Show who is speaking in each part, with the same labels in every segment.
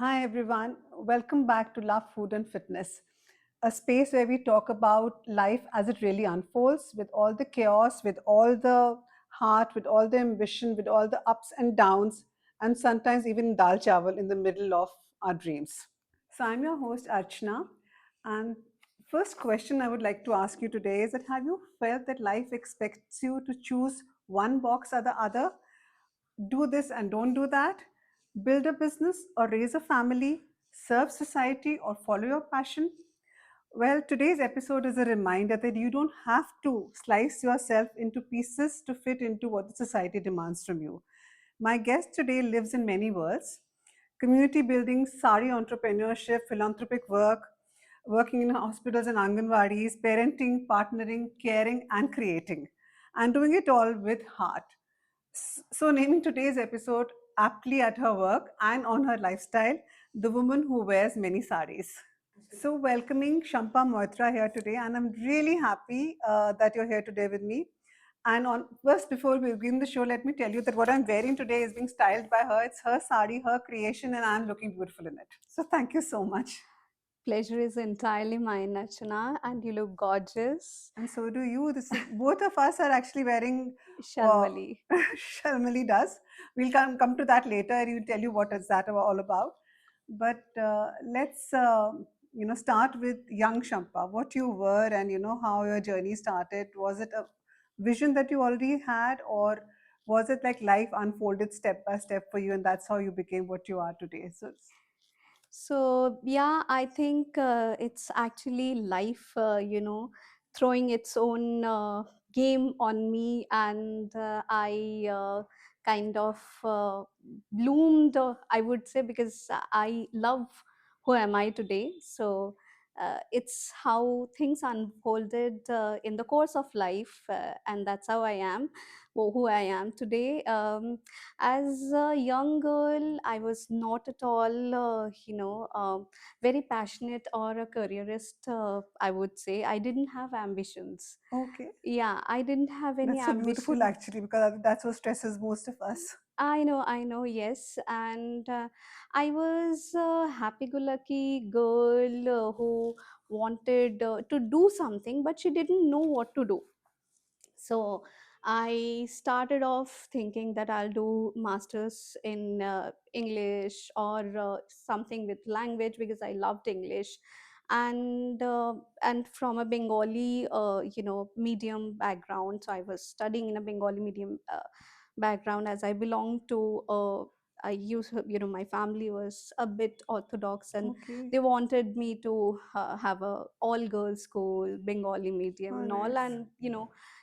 Speaker 1: Hi everyone, welcome back to Love, Food and Fitness, a space where we talk about life as it really unfolds with all the chaos, with all the heart, with all the ambition, with all the ups and downs, and sometimes even dal chawal in the middle of our dreams. So I'm your host Archana, and first question I would like to ask you today is that have you felt that life expects you to choose one box or the other? Do this and don't do that, build a business or raise a family, serve society or follow your passion? Well, today's episode is a reminder that you don't have to slice yourself into pieces to fit into what the society demands from you. My guest today lives in many worlds: community building, sari entrepreneurship, philanthropic work, working in hospitals and anganwadis, parenting, partnering, caring, and creating, and doing it all with heart. So, naming today's episode aptly at her work and on her lifestyle, the woman who wears many saris. So, welcoming 𝗪𝗵𝗺𝗃 here today, and I'm really happy that you're here today with me. And on first, before we begin the show, let me tell you that what I'm wearing today is being styled by her. It's her sari, her creation, and I'm looking beautiful in it. So, thank you so much.
Speaker 2: Pleasure is entirely mine, Archana, and you look gorgeous.
Speaker 1: And so do you. Both of us are actually wearing uh,
Speaker 2: Shalmali.
Speaker 1: Shalmali does. We'll come to that later and we'll tell you what is that all about. But let's start with young Shampa. What you were and how your journey started. Was it a vision that you already had, or was it like life unfolded step by step for you, and that's how you became what you are today?
Speaker 2: So, yeah, I think it's actually life, throwing its own game on me, and I kind of bloomed, I would say, because I love who am I today. So, it's how things unfolded in the course of life, and that's how I am, who I am today. As a young girl, I was not at all, very passionate or a careerist, I would say. I didn't have ambitions.
Speaker 1: Okay,
Speaker 2: Yeah, I didn't have any
Speaker 1: that's so beautiful
Speaker 2: ambition.
Speaker 1: actually, because that's what stresses most of us.
Speaker 2: I know, yes. And I was a happy go lucky girl who wanted to do something, but she didn't know what to do. So I started off thinking that I'll do masters in English or something with language because I loved English. And from a Bengali medium background, so I was studying in a Bengali medium background, as I belong to I used, my family was a bit orthodox, and
Speaker 1: Okay.
Speaker 2: they wanted me to have a all girls school, Bengali medium
Speaker 1: Oh,
Speaker 2: and all.
Speaker 1: nice.
Speaker 2: And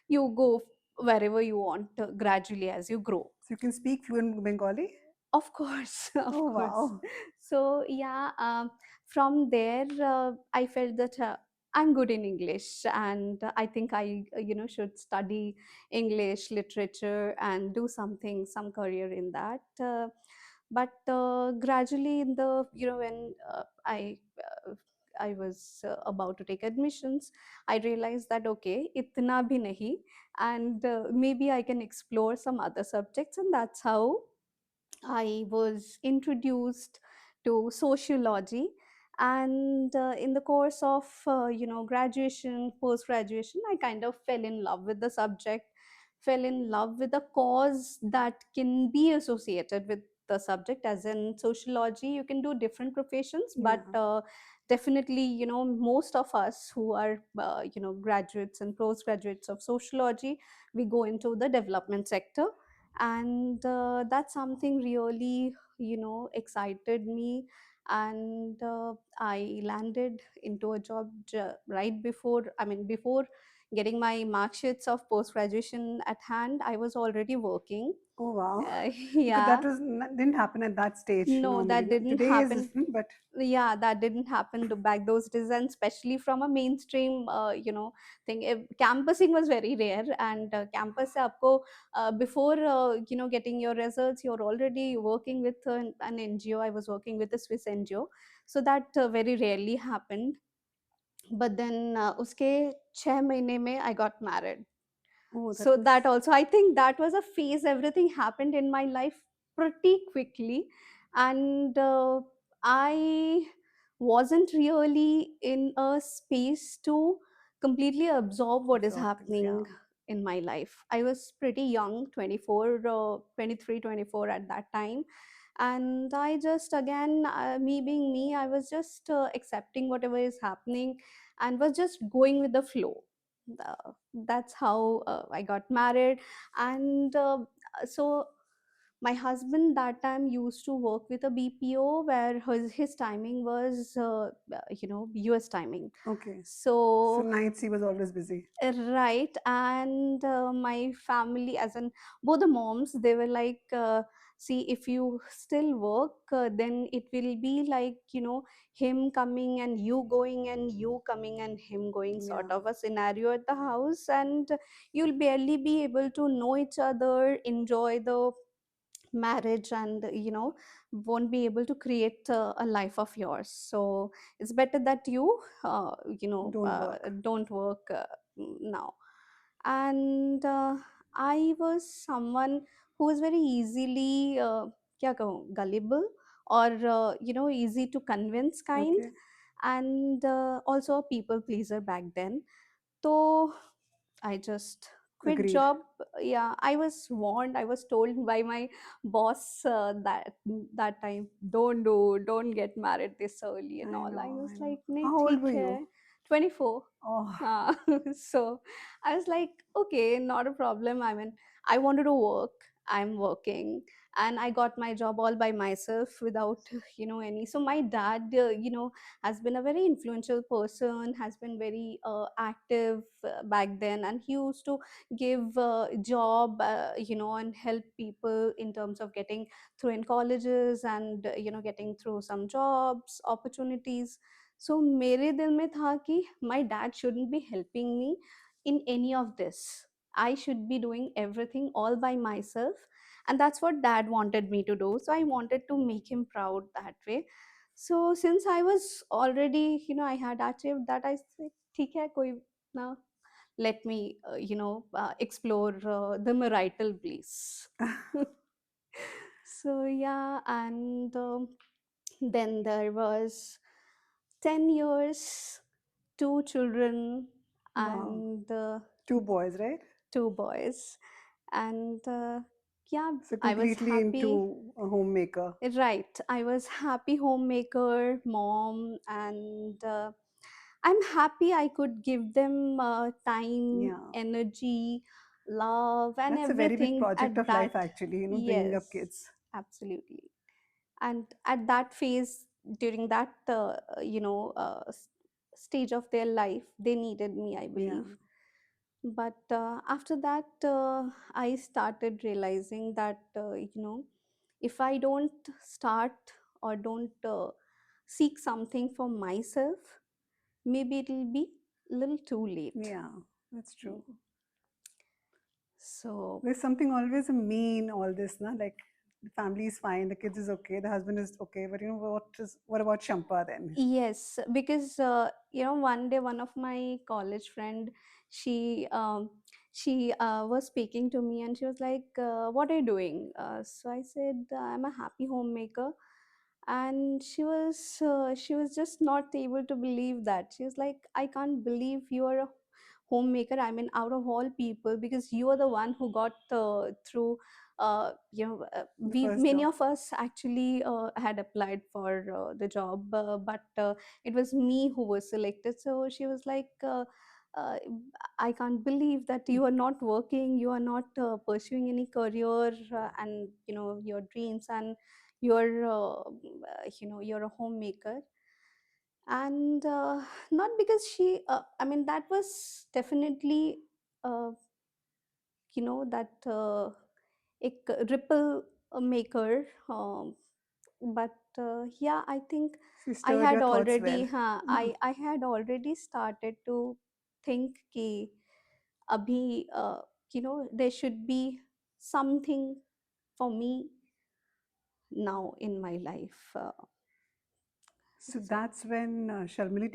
Speaker 2: you go wherever you want gradually as you grow.
Speaker 1: So you can speak fluent Bengali?
Speaker 2: Of course, of
Speaker 1: Oh,
Speaker 2: course.
Speaker 1: wow.
Speaker 2: So yeah, from there I felt that I'm good in English, and I think I should study English literature and do something, some career in that. But gradually, in the when I was about to take admissions, I realized that okay, itna bhi nahi, and maybe I can explore some other subjects, and that's how I was introduced to sociology. And in the course of graduation, post graduation, I kind of fell in love with the subject, fell in love with the cause that can be associated with the subject. As in sociology, you can do different professions, but
Speaker 1: Yeah.
Speaker 2: definitely, most of us who are graduates and postgraduates of sociology, we go into the development sector. And that's something really excited me. And I landed into a job right before, before getting my mark sheets of post graduation at hand, I was already working.
Speaker 1: Oh, wow. Because
Speaker 2: Yeah.
Speaker 1: didn't happen at that stage
Speaker 2: No,
Speaker 1: normally.
Speaker 2: that
Speaker 1: No?
Speaker 2: didn't
Speaker 1: Today is
Speaker 2: happen.
Speaker 1: different, but
Speaker 2: Yeah, that didn't happen to back those days, and especially from a mainstream thing. Campusing was very rare, and campus se aapko before getting your results, you're already working with an NGO. I was working with a Swiss NGO, so that very rarely happened. But then uske 6 mahine mein I got married.
Speaker 1: oh, that
Speaker 2: So
Speaker 1: was
Speaker 2: that also, I think that was a phase, everything happened in my life pretty quickly. And I wasn't really in a space to completely absorb what is
Speaker 1: Absorb things,
Speaker 2: happening
Speaker 1: yeah.
Speaker 2: in my life. I was pretty young, 24, 23, 24 at that time. And I just, again, me being me, I was just accepting whatever is happening and was just going with the flow. That's how I got married. And so my husband that time used to work with a BPO where his timing was US timing.
Speaker 1: Okay. So
Speaker 2: So
Speaker 1: nights he was always busy.
Speaker 2: right. And my family, as in both the moms, they were like, see, if you still work, then it will be like, him coming and you going and you coming and him going, sort
Speaker 1: Yeah.
Speaker 2: of a scenario at the house, and you'll barely be able to know each other, enjoy the marriage, and won't be able to create a life of yours. So it's better that you
Speaker 1: Don't work.
Speaker 2: don't work now. And I was someone who was very easily kya kahun, gullible, or easy to convince kind,
Speaker 1: Okay.
Speaker 2: and also a people pleaser back then. So I just quit
Speaker 1: Agreed.
Speaker 2: job. Yeah, I was warned. I was told by my boss that time, don't get married this early and
Speaker 1: I
Speaker 2: all. I
Speaker 1: know,
Speaker 2: was
Speaker 1: I know.
Speaker 2: like, nahi,
Speaker 1: How old
Speaker 2: theek
Speaker 1: were
Speaker 2: hai.
Speaker 1: you?
Speaker 2: 24.
Speaker 1: Oh,
Speaker 2: Uh, so I was like, okay, not a problem. I mean, I wanted to work. I'm working, and I got my job all by myself without any. So my dad, has been a very influential person, has been very active back then, and he used to give job, and help people in terms of getting through in colleges, and getting through some jobs opportunities. So मेरे दिल में था कि my dad shouldn't be helping me in any of this. I should be doing everything all by myself, and that's what dad wanted me to do. So I wanted to make him proud that way. So since I was already, I had achieved that, I said, ठीक है कोई ना, let me explore the marital bliss. So yeah, and then there was 10 years, two children,
Speaker 1: wow.
Speaker 2: and
Speaker 1: Two boys, right?
Speaker 2: two boys. And yeah,
Speaker 1: So
Speaker 2: I was
Speaker 1: completely
Speaker 2: happy.
Speaker 1: into a homemaker.
Speaker 2: Right, I was happy homemaker, mom, and I'm happy I could give them time,
Speaker 1: Yeah.
Speaker 2: energy, love, and
Speaker 1: That's a very big
Speaker 2: everything
Speaker 1: project
Speaker 2: at
Speaker 1: of
Speaker 2: that.
Speaker 1: life, actually, bringing up
Speaker 2: Yes,
Speaker 1: kids.
Speaker 2: absolutely. And at that phase, during that stage of their life, they needed me, I
Speaker 1: Yeah.
Speaker 2: believe. But after that, I started realizing that if I don't start or don't seek something for myself, maybe it'll be a little too late.
Speaker 1: Yeah. That's true.
Speaker 2: Mm. So
Speaker 1: There's something always mean all this, na? Like the family is fine, the kids is okay, the husband is okay, but what about Shampa then?
Speaker 2: yes, because one day one of my college friend, she was speaking to me, and she was like, "What are you doing?" So I said, "I'm a happy homemaker," and she was just not able to believe that. She was like, "I can't believe you are a homemaker. I mean, out of all people, because you are the one who got through."
Speaker 1: The
Speaker 2: We,
Speaker 1: first
Speaker 2: many
Speaker 1: job.
Speaker 2: of us actually had applied for the job, but it was me who was selected. So she was like, uh, I can't believe that you are not working, you are not pursuing any career, and your dreams, and you're you're a homemaker. And not because she I mean, that was definitely uh, that ripple maker, but yeah, I think
Speaker 1: She
Speaker 2: I
Speaker 1: stirred
Speaker 2: had
Speaker 1: your thoughts
Speaker 2: already
Speaker 1: well.
Speaker 2: I had already started to think कि अभी there should be something for me now in my life.
Speaker 1: So
Speaker 2: So
Speaker 1: that's when Sharmili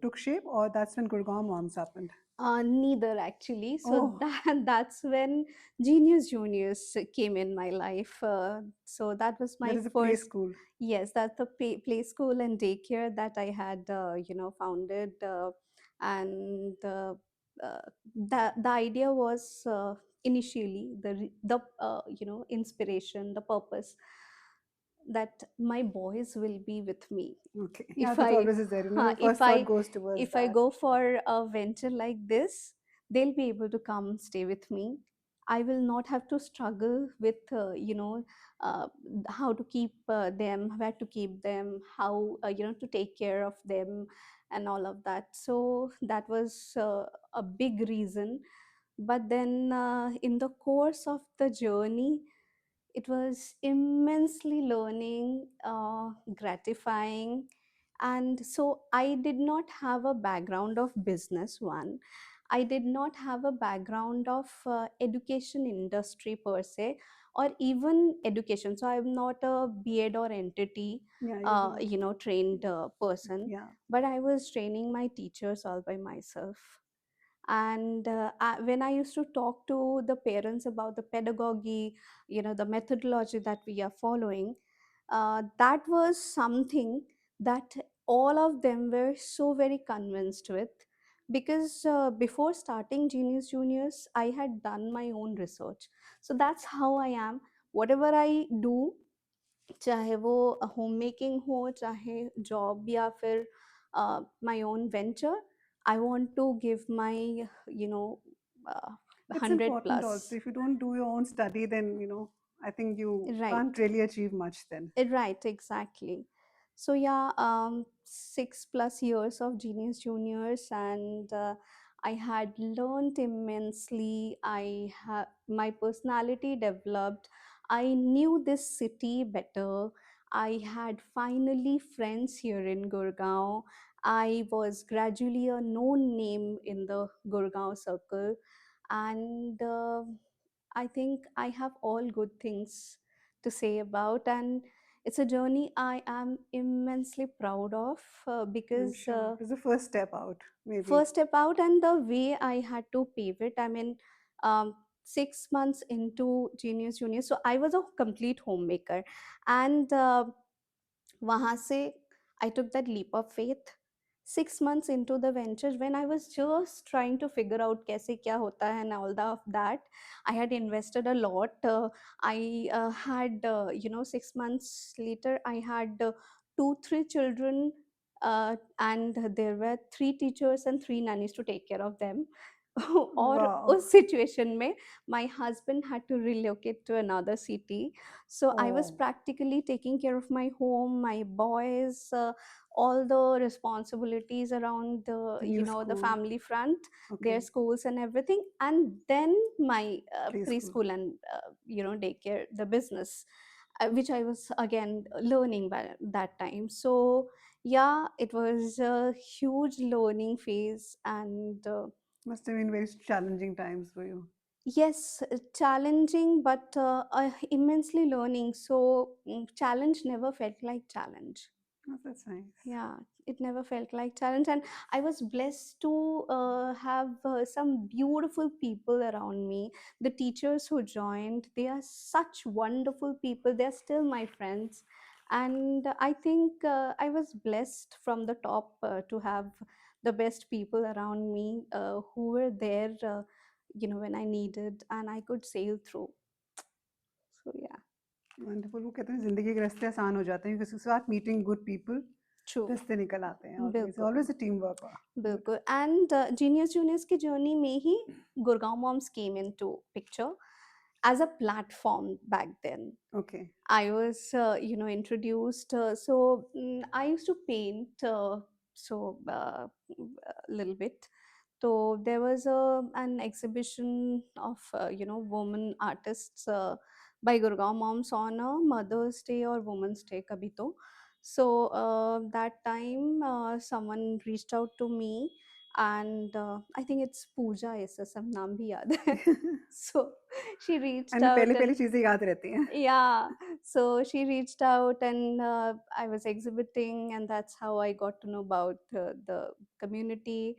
Speaker 1: took shape, or that's when Gurgaon Moms happened?
Speaker 2: Neither actually. So
Speaker 1: Oh,
Speaker 2: that's when Genius Juniors came in my life. So that was
Speaker 1: that
Speaker 2: my
Speaker 1: is a play
Speaker 2: first.
Speaker 1: school.
Speaker 2: Yes, that's the play school and daycare that I had, founded, and the idea was, initially, inspiration, the purpose, that my boys will be with me.
Speaker 1: Okay. Yeah,
Speaker 2: if
Speaker 1: that
Speaker 2: i
Speaker 1: always is there.
Speaker 2: huh,
Speaker 1: Your first thought goes towards
Speaker 2: if I
Speaker 1: that.
Speaker 2: go for a venture like this, they'll be able to come stay with me. I will not have to struggle with, uh, how to keep them, where to keep them, how, to take care of them, and all of that. So that was a big reason. But then, in the course of the journey, it was immensely learning, gratifying. And so I did not have a background of business, one. I did not have a background of education industry per se, or even education. So I'm not a B.Ed or entity,
Speaker 1: Yeah, you're not.
Speaker 2: trained person.
Speaker 1: Yeah.
Speaker 2: But I was training my teachers all by myself. And when I used to talk to the parents about the pedagogy, the methodology that we are following, that was something that all of them were so very convinced with. Because before starting Genius Juniors, I had done my own research. So that's how I am. Whatever I do, चाहे वो home making हो, चाहे job, या फिर my own venture, I want to give my, you know
Speaker 1: It's
Speaker 2: 100
Speaker 1: important
Speaker 2: plus.
Speaker 1: also. If you don't do your own study, then, I think you can't
Speaker 2: Right.
Speaker 1: really achieve much then.
Speaker 2: Right, exactly. So yeah, 6+ years of Genius Juniors, and I had learned immensely. I have my personality developed. I knew this city better. I had finally friends here in Gurgaon. I was gradually a known name in the Gurgaon circle, and I think I have all good things to say about. And it's a journey I am immensely proud of,
Speaker 1: I'm
Speaker 2: because
Speaker 1: sure. It was the first step out, maybe.
Speaker 2: first step out, and the way I had to pivot. I mean, 6 months into Genius Junior, so I was a complete homemaker, and वहाँ से I took that leap of faith. 6 months into the venture, when I was just trying to figure out कैसे क्या होता है and all of that, I had invested a lot. I had, 6 months later, I had 2 3 children, and there were 3 teachers and 3 nannies to take care of them. और
Speaker 1: Wow.
Speaker 2: उस situation में my husband had to relocate to another city. So I was
Speaker 1: Oh,
Speaker 2: practically taking care of my home, my boys, all the responsibilities around the,
Speaker 1: the new
Speaker 2: the
Speaker 1: school.
Speaker 2: family front, their
Speaker 1: Okay.
Speaker 2: schools and everything, and then my
Speaker 1: Preschool.
Speaker 2: preschool and, daycare, the business, which I was again learning by that time. So yeah, it was a huge learning phase, and
Speaker 1: Must have been very challenging times for you.
Speaker 2: yes, challenging, but immensely learning. So challenge never felt like challenge.
Speaker 1: Oh, that's nice.
Speaker 2: Yeah, it never felt like challenge, and I was blessed to have some beautiful people around me. The teachers who joined, they are such wonderful people. They're still my friends, and I think I was blessed from the top to have the best people around me, who were there, when I needed, and I could sail through. So yeah,
Speaker 1: wonderful. वो कहते हैं जिंदगी के रास्ते आसान हो जाते हैं क्योंकि start meeting good people,
Speaker 2: true.
Speaker 1: रास्ते निकल आते हैं ऑलवेज
Speaker 2: बिल्कुल,
Speaker 1: always a team work. Good.
Speaker 2: बिल्कुल। एंड जीनियस जूनियर्स की जर्नी में ही Gurgaon moms came into picture as a platform back then.
Speaker 1: Okay.
Speaker 2: I was, introduced. So I used to paint, so a little bit. So there was an exhibition of, women artists by Gurgaon moms on a Mother's Day or Women's Day kabhi to. So that time, someone reached out to me, and I think it's Pooja SSM नाम भी याद है. So she reached
Speaker 1: and
Speaker 2: out
Speaker 1: पहले पहले
Speaker 2: and
Speaker 1: चीजें याद रहती हैं।
Speaker 2: yeah, so she reached out, and I was exhibiting, and that's how I got to know about the community.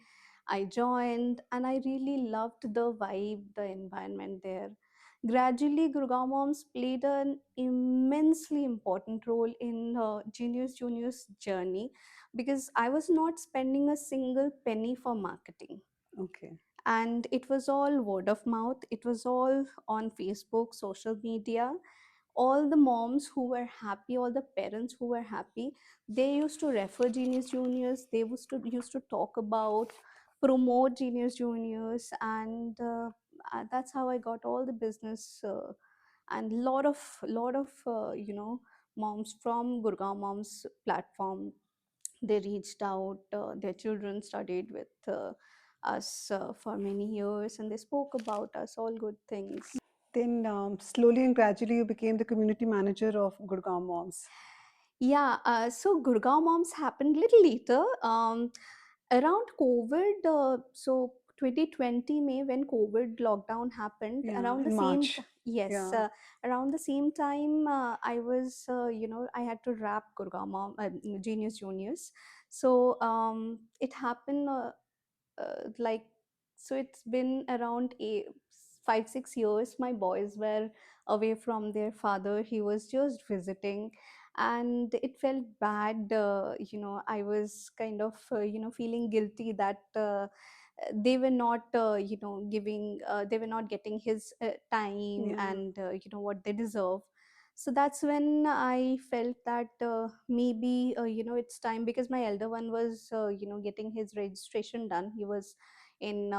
Speaker 2: I joined and I really loved the vibe, the environment there. Gradually, Gurgaon Moms played an immensely important role in Genius Junior's journey because I was not spending a single penny for marketing.
Speaker 1: Okay.
Speaker 2: And it was all word of mouth, it was all on Facebook, social media. All the moms who were happy, all the parents who were happy, they used to refer Genius Juniors, they used to talk about, promote Genius Juniors, and that's how I got all the business. And lot of moms from Gurgaon Moms platform, they reached out, their children studied with us for many years, and they spoke about us, all good things.
Speaker 1: Then slowly and gradually you became the community manager of Gurgaon Moms.
Speaker 2: Yeah, so Gurgaon Moms happened little later, around COVID. So 2020 May, when COVID lockdown happened,
Speaker 1: Yeah,
Speaker 2: around the
Speaker 1: in
Speaker 2: same
Speaker 1: March.
Speaker 2: yes,
Speaker 1: Yeah.
Speaker 2: around the same time, I was, I had to wrap Gurgaon Genius Juniors. So it happened. Like, so it's been around 5 6 years my boys were away from their father, he was just visiting, and it felt bad. I was kind of feeling guilty that they were not giving, they were not getting his time
Speaker 1: Yeah.
Speaker 2: and what they deserve. So that's when I felt that maybe it's time, because my elder one was getting his registration done. He was in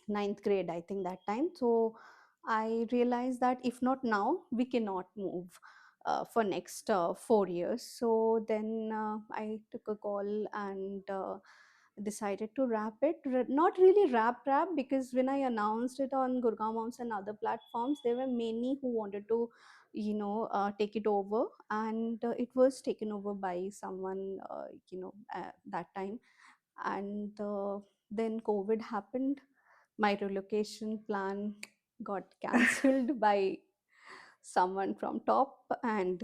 Speaker 2: ninth grade, I think, that time. So I realized that if not now, we cannot move for next 4 years. So then I took a call and decided to wrap it. Not really wrap, because when I announced it on Gurgaon Moms and other platforms, there were many who wanted to take it over, and it was taken over by someone that time. And then COVID happened, my relocation plan got cancelled by someone from top, and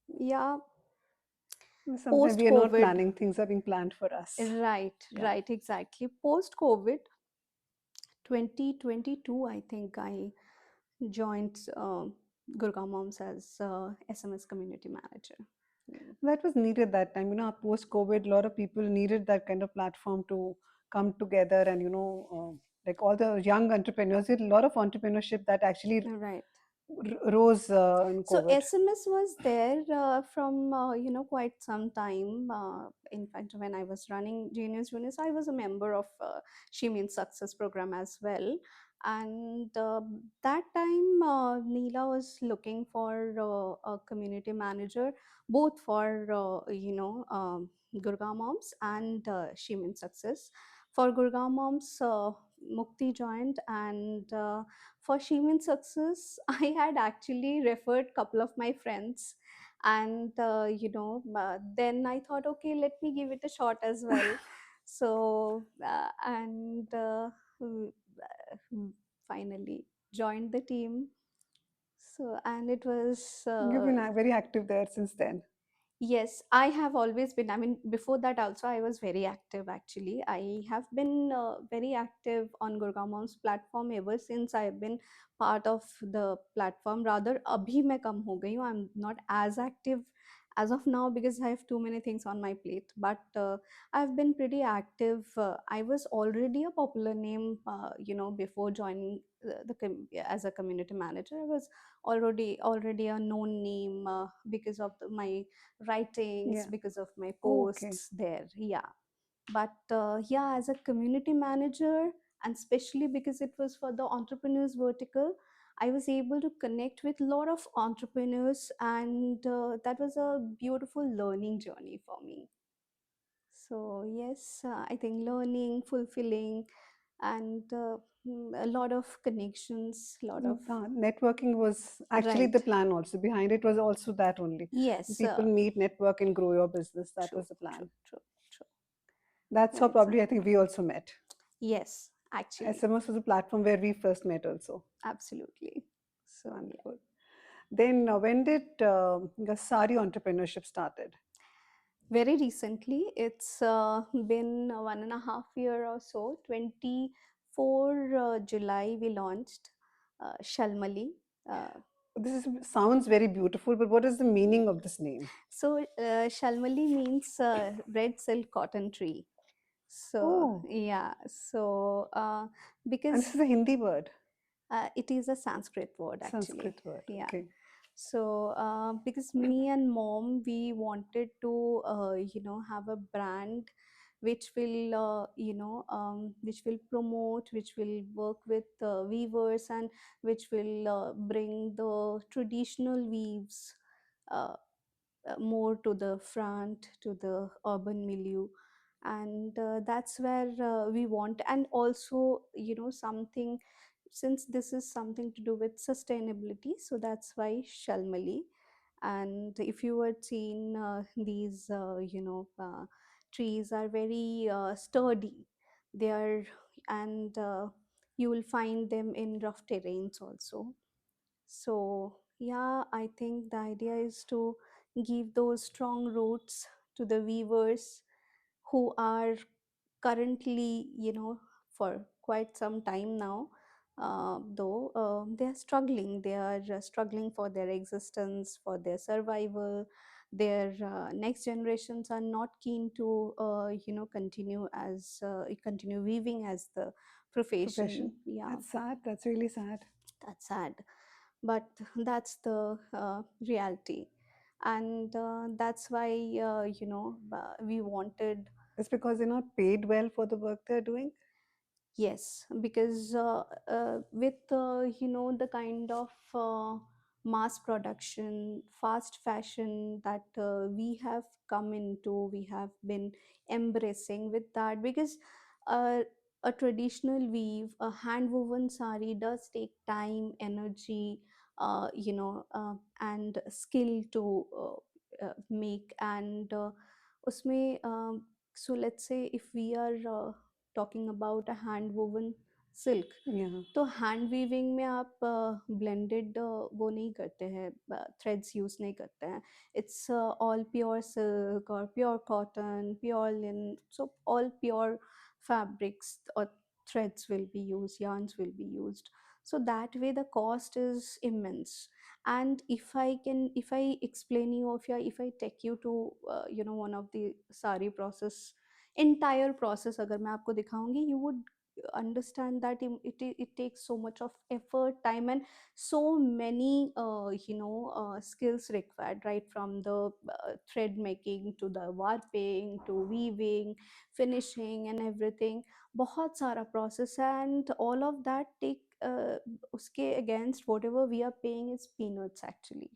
Speaker 2: yeah,
Speaker 1: Sometimes
Speaker 2: post
Speaker 1: we are not
Speaker 2: COVID.
Speaker 1: planning, things are being planned for us.
Speaker 2: Right,
Speaker 1: Yeah.
Speaker 2: right, exactly. Post COVID 2022, I think I joined Gurgaon Moms as SMS community manager. Mm.
Speaker 1: That was needed that time. Post COVID, a lot of people needed that kind of platform to come together and, like all the young entrepreneurs, did a lot of entrepreneurship that actually
Speaker 2: Right.
Speaker 1: rose in
Speaker 2: So
Speaker 1: COVID.
Speaker 2: SMS was there from quite some time. In fact, when I was running Genius Juniors, I was a member of 𝗪𝗵𝗺 Success Program as well. And that time, Neela was looking for a community manager, both for Gurgaon Moms and 𝗪𝗵𝗺 Success. For Gurgaon Moms, Mukti joined, and for 𝗪𝗵𝗺 Success, I had actually referred couple of my friends, and then I thought, okay, let me give it a shot as well. So and mm, mm, finally joined the team. So, and it was
Speaker 1: You've been very active there since then.
Speaker 2: yes, I have always been. I mean, before that also, I was very active actually. I have been very active on Gurgaon Mom's platform ever since I've been part of the platform. Rather, abhi मैं कम हो गई हूँ. I'm not as active as of now because I have too many things on my plate. But I've been pretty active. I was already a popular name, before joining as a community manager. I was already a known name because of my writings,
Speaker 1: Yeah.
Speaker 2: because of my
Speaker 1: Oh, okay.
Speaker 2: posts there. Yeah. But yeah, as a community manager, and especially because it was for the entrepreneurs vertical, I was able to connect with a lot of entrepreneurs, and that was a beautiful learning journey for me. So yes, I think learning, fulfilling, and a lot of connections, a lot
Speaker 1: So
Speaker 2: of
Speaker 1: networking was actually the
Speaker 2: right.
Speaker 1: plan also. Behind it was also that only.
Speaker 2: Yes,
Speaker 1: People meet, network, and grow your business. That
Speaker 2: true,
Speaker 1: was the
Speaker 2: true,
Speaker 1: plan.
Speaker 2: true, true.
Speaker 1: That's
Speaker 2: Yeah,
Speaker 1: how probably I
Speaker 2: exactly.
Speaker 1: think we also met.
Speaker 2: Yes, actually,
Speaker 1: SMS was a platform where we first met also.
Speaker 2: absolutely. So yeah.
Speaker 1: Wonderful. Then when did the Sari entrepreneurship started?
Speaker 2: Very recently, it's been 1.5 year or so. 24 July we launched 𝗪𝗪𝗇. Uh,
Speaker 1: Sounds very beautiful, but what is the meaning of this name?
Speaker 2: so 𝗪𝗪𝗇 means red silk cotton tree. So
Speaker 1: Oh,
Speaker 2: yeah, so
Speaker 1: and this
Speaker 2: because
Speaker 1: is a Hindi word,
Speaker 2: it is a Sanskrit word actually.
Speaker 1: Sanskrit word.
Speaker 2: Yeah.
Speaker 1: Okay.
Speaker 2: So because me and mom, we wanted to have a brand which will which will promote, which will work with weavers, and which will bring the traditional weaves uh, more to the front, to the urban milieu. And that's where we want, and also something, since this is something to do with sustainability, so that's why 𝗪𝗪𝗇. And if you had seen these trees are very sturdy, they are, and you will find them in rough terrains also. So, yeah, I think the idea is to give those strong roots to the weavers who are currently, for quite some time now, though they are struggling. They are struggling for their existence, for their survival. Their next generations are not keen to, continue weaving as the
Speaker 1: Profession.
Speaker 2: profession. Yeah,
Speaker 1: That's sad. That's really sad.
Speaker 2: that's sad, but that's the reality. And that's why we wanted.
Speaker 1: It's because they're not paid well for the work they're doing.
Speaker 2: Yes, because with the kind of mass production, fast fashion that we have come into, we have been embracing with that, because uh, a traditional weave, a hand woven sari does take time, energy, and skill to make. And usme, so let's say if we are talking about a hand woven silk,
Speaker 1: Yeah.
Speaker 2: तो hand weaving में आप blended वो नहीं करते हैं, threads use नहीं करते हैं. इट्स ऑल प्योर सिल्क और pure cotton, pure linen, so all pure fabrics or threads will be used, yarns will be used. So that way the cost is immense. And if I explain you, if I take you to one of the sari process, entire process अगर मैं आपको दिखाऊंगी, you would understand that it takes so much of effort, time, and so many skills required, right from the thread making to the warping to weaving, finishing, and everything. बहुत सारा process है, and all of that take उसके against whatever we are paying is peanuts actually.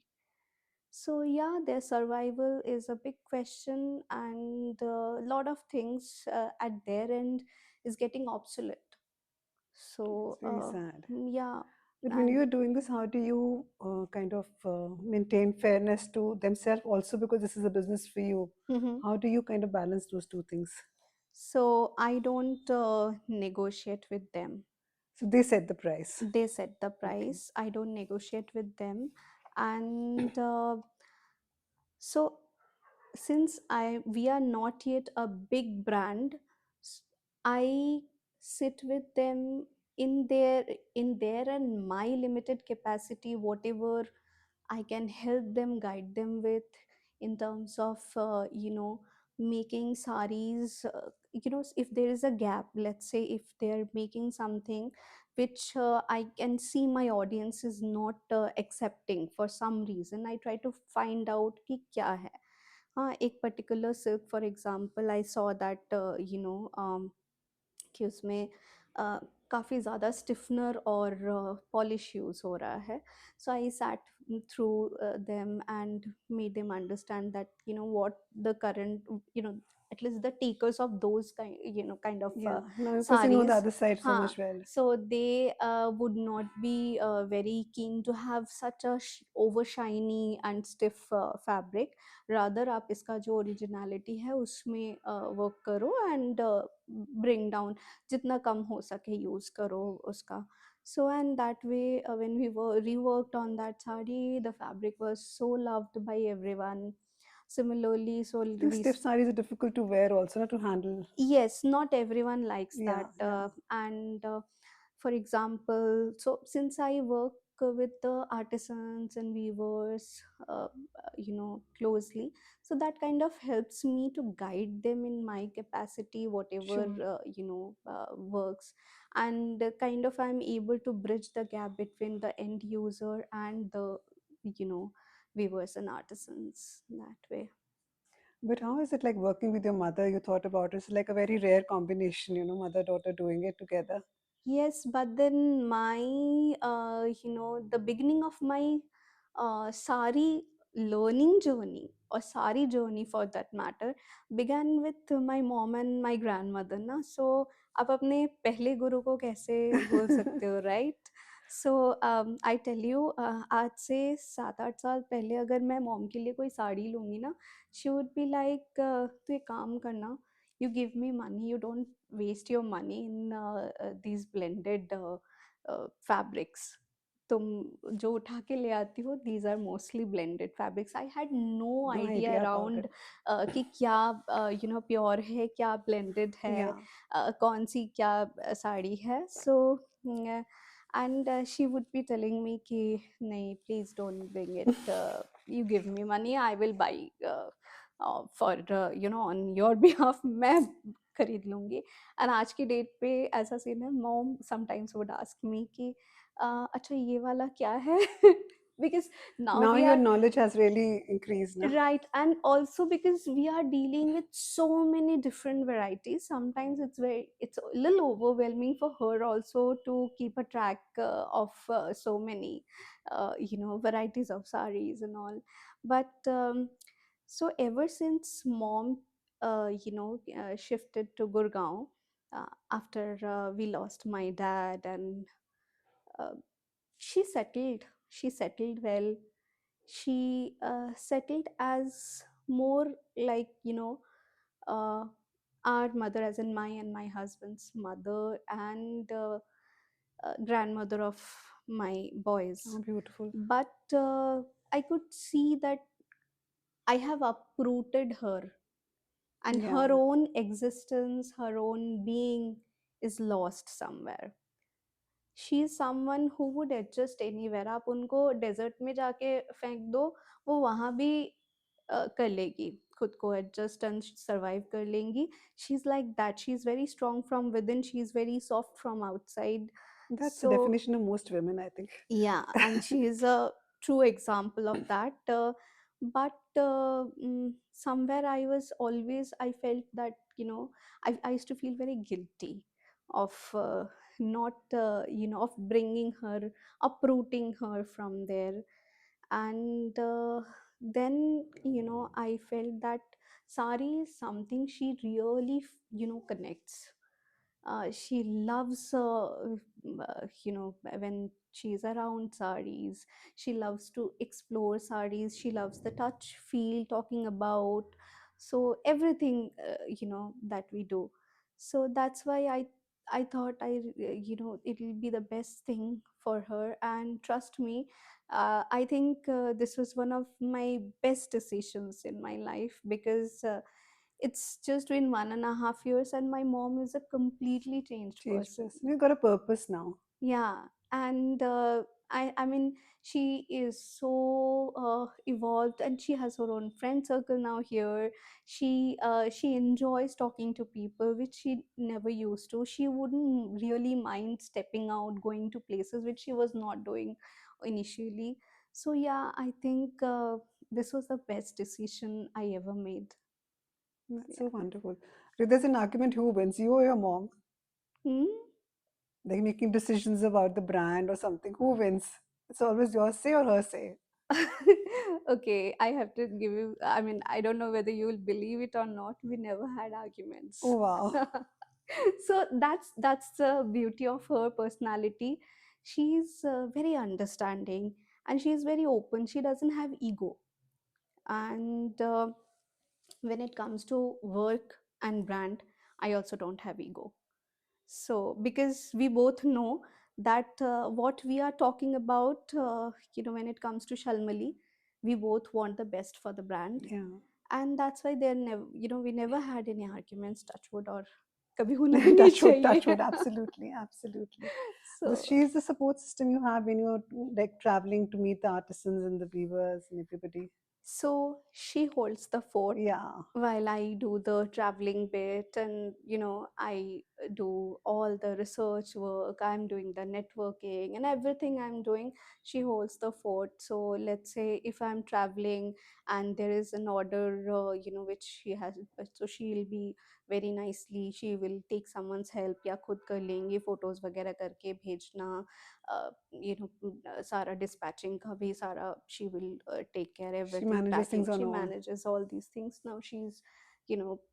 Speaker 2: So yeah, their survival is a big question, and a lot of things at their end is getting obsolete. So
Speaker 1: It's very sad.
Speaker 2: yeah,
Speaker 1: But when
Speaker 2: and
Speaker 1: you're doing this, how do you kind of maintain fairness to themselves also? Because this is a business for you.
Speaker 2: mhm.
Speaker 1: How do you kind of balance those two things?
Speaker 2: So I don't negotiate with them.
Speaker 1: So they set the price.
Speaker 2: They set the
Speaker 1: Okay.
Speaker 2: price. I don't negotiate with them, and so since I we are not yet a big brand, s- I sit with them in their and my limited capacity, whatever I can help them, guide them with, in terms of making saris. If there is a gap, let's say if they're making something which I can see my audience is not accepting for some reason, I try to find out कि क्या है. हाँ, एक particular silk for example I saw that कि उसमें काफ़ी ज़्यादा stiffener और पॉलिश यूज़ हो रहा है. So I sat through them and made them understand that what the current, at least the takers of those kind of
Speaker 1: Yeah. Now, because you know the
Speaker 2: saris.
Speaker 1: other side so
Speaker 2: Huh.
Speaker 1: much well.
Speaker 2: So they would not be very keen to have such a over shiny and stiff fabric. Rather आप इसका जो originality है उसमें work करो, and bring down, जितना कम हो सके use करो उसका. So and that way, when we were reworked on that sari, the fabric was so loved by everyone. Similarly, so
Speaker 1: I think stiff sarees are difficult to wear also, not to handle.
Speaker 2: yes, not everyone likes
Speaker 1: Yeah,
Speaker 2: that.
Speaker 1: yeah.
Speaker 2: And for example, so since I work with the artisans and weavers, closely, so that kind of helps me to guide them in my capacity, whatever,
Speaker 1: Sure.
Speaker 2: works. And kind of I'm able to bridge the gap between the end user and the, you know, weavers and artisans that way.
Speaker 1: But how is it like working with your mother? You thought about it. It's like a very rare combination, mother daughter doing it together.
Speaker 2: Yes, but then the beginning of my sari learning journey, or sari journey for that matter, began with my mom and my grandmother ना. So आप अपने पहले गुरु को कैसे भूल सकते हो, right? So I tell you, आज से 7-8 साल पहले अगर मैं मॉम के लिए कोई साड़ी लूँगी ना, she would be like, तू एक काम करना, you give me money, you don't waste your money in these blended fabrics. तुम जो उठा के ले आती हो, these are mostly blended fabrics. I had no
Speaker 1: No
Speaker 2: idea
Speaker 1: idea about
Speaker 2: around
Speaker 1: it.
Speaker 2: कि क्या प्योर है, क्या blended है,
Speaker 1: Yeah,
Speaker 2: कौन सी क्या साड़ी है. So and she would be telling me कि नहीं, please don't bring it, you give me money, I will buy for on your behalf. मैं खरीद लूँगी. एंड आज की डेट पे ऐसा सीन है, mom sometimes would ask me कि अच्छा ये वाला क्या है? Because now
Speaker 1: now
Speaker 2: we
Speaker 1: your
Speaker 2: are
Speaker 1: knowledge has really increased now.
Speaker 2: right, and also because we are dealing with so many different varieties, sometimes it's a little overwhelming for her also to keep a track of so many varieties of saris and all. But so ever since mom shifted to Gurgaon after we lost my dad, and uh, she settled well. She settled as more like uh, our mother, as in my and my husband's mother, and grandmother of my boys.
Speaker 1: Oh, beautiful.
Speaker 2: But I could see that I have uprooted her, and
Speaker 1: Yeah,
Speaker 2: her own existence, her own being is lost somewhere. She is someone who would adjust anywhere. आप उनको desert में जाके फेंक दो, वो वहां भी कर लेगी, खुद को एडजस्ट एंड सर्वाइव कर लेंगी. She is like that. She is very strong from with in, she is very soft from outside.
Speaker 1: that's the
Speaker 2: so
Speaker 1: definition of most women, I think.
Speaker 2: yeah, and she is a true example of that. But somewhere I felt that I used to feel very guilty of not of bringing her, uprooting her from there. And then I felt that sari is something she really connects. She loves when she's around saris, she loves to explore saris, she loves the touch, feel, talking about, so everything that we do. So that's why I thought it'll be the best thing for her. And trust me, I think this was one of my best decisions in my life, because it's just been 1.5 years and my mom is a completely changed
Speaker 1: Change
Speaker 2: person.
Speaker 1: person. You've got a purpose now.
Speaker 2: Yeah, and I mean, she is so evolved, and she has her own friend circle now here. She enjoys talking to people, which she never used to. She wouldn't really mind stepping out, going to places which she was not doing initially. So yeah, I think this was the best decision I ever made.
Speaker 1: That's so
Speaker 2: Yeah.
Speaker 1: wonderful. If there's an argument, who wins, you or your mom?
Speaker 2: Hmm?
Speaker 1: Like making decisions about the brand or something, who wins? It's always your say or her say.
Speaker 2: Okay, I have to give you, I mean, I don't know whether you will believe it or not, we never had arguments.
Speaker 1: Oh, wow.
Speaker 2: So that's the beauty of her personality. She's very understanding, and she's very open. She doesn't have ego. And when it comes to work and brand, I also don't have ego. So, because we both know that what we are talking about, when it comes to Shalmali, we both want the best for the brand.
Speaker 1: Yeah.
Speaker 2: And that's why they're never, we never had any arguments, touch wood, or कभी होना भी नहीं
Speaker 1: Touch
Speaker 2: चाहिए.
Speaker 1: wood, absolutely, absolutely. Because
Speaker 2: So
Speaker 1: she's the support system you have when you're like traveling to meet the artisans and the weavers and everybody.
Speaker 2: So she holds the fort
Speaker 1: Yeah,
Speaker 2: while I do the traveling bit, and I do all the research work. I'm doing the networking and everything I'm doing. She holds the fort. So let's say if I'm traveling and there is an order, which she has, so she'll be very nicely. She will take someone's help. या खुद कर लेंगे photos वगैरह करके भेजना. सारा dispatching का भी सारा she will take care
Speaker 1: she
Speaker 2: everything,
Speaker 1: manages
Speaker 2: packing,
Speaker 1: things on
Speaker 2: she
Speaker 1: her own.
Speaker 2: manages all these things. Now she's,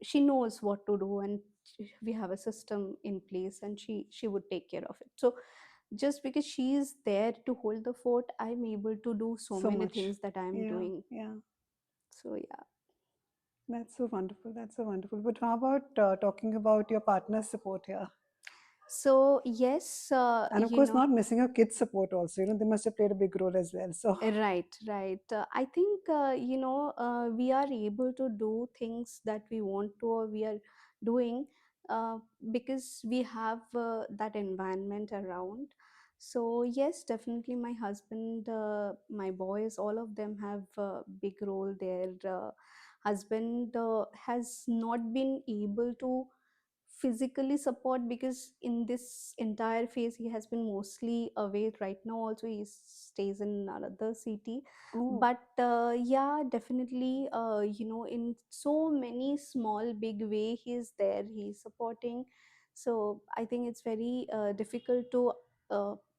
Speaker 2: she knows what to do, and we have a system in place, and she would take care of it. So just because she's there to hold the fort, I'm able to do so
Speaker 1: So
Speaker 2: many
Speaker 1: much.
Speaker 2: things that I'm
Speaker 1: Yeah,
Speaker 2: doing.
Speaker 1: yeah.
Speaker 2: So yeah.
Speaker 1: That's so wonderful. That's so wonderful. But how about talking about your partner's support here?
Speaker 2: So yes,
Speaker 1: And of course, not missing your kids' support also. They must have played a big role as well. So,
Speaker 2: Right, right. I think, we are able to do things that we want to, or we are doing, uh, because we have that environment around. So, yes, definitely my husband, my boys, all of them have a big role. Their husband has not been able to physically support, because in this entire phase he has been mostly away. Right now also he stays in another city,
Speaker 1: oh,
Speaker 2: but yeah, definitely, in so many small big way he is there, he is supporting. So I think it's very difficult to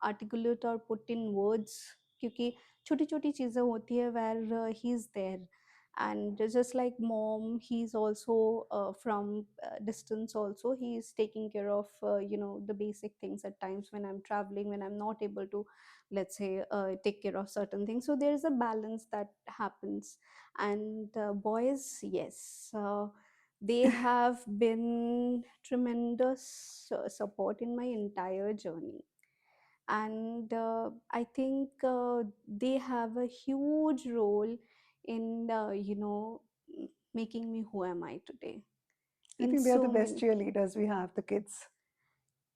Speaker 2: articulate or put in words, क्योंकि छोटी छोटी चीज़ें होती है where he is there. And just like mom, he's also from distance also, he's taking care of the basic things at times when I'm traveling, when I'm not able to, let's say, take care of certain things. So there's a balance that happens. And boys, yes, they have been tremendous support in my entire journey. And I think they have a huge role in making me who am I today,
Speaker 1: I
Speaker 2: in
Speaker 1: think they are the
Speaker 2: so
Speaker 1: best
Speaker 2: many.
Speaker 1: cheerleaders we have, the kids.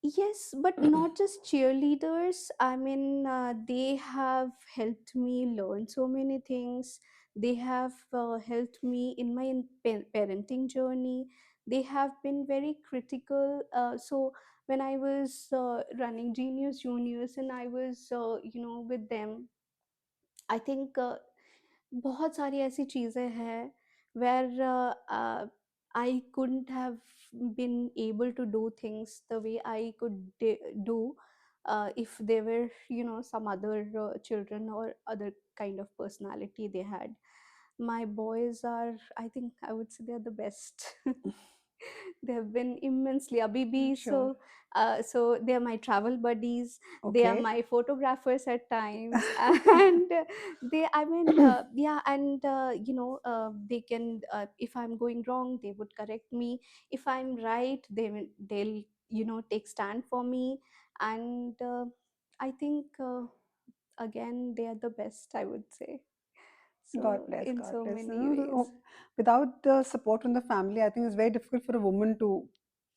Speaker 2: Yes, but not just cheerleaders. I mean, they have helped me learn so many things. They have helped me in my parenting journey. They have been very critical. So when I was running Genius Juniors and I was, with them, I think बहुत सारी ऐसी चीज़ें हैं where I couldn't have been able to do things the way I could do if there were some other children or other kind of personality they had. My boys are, I think I would say, they're the best. They have been immensely
Speaker 1: I'm
Speaker 2: Abibi.
Speaker 1: sure.
Speaker 2: So they are my travel buddies. They are
Speaker 1: Okay.
Speaker 2: my photographers at times, and they, I mean, yeah, and they can, if I'm going wrong, they would correct me. If I'm right, they'll take stand for me. And I think, again, they are the best, I would say.
Speaker 1: God
Speaker 2: So
Speaker 1: bless,
Speaker 2: in
Speaker 1: God
Speaker 2: so
Speaker 1: bless.
Speaker 2: many ways.
Speaker 1: Without the support from the family, I think it's very difficult for a woman to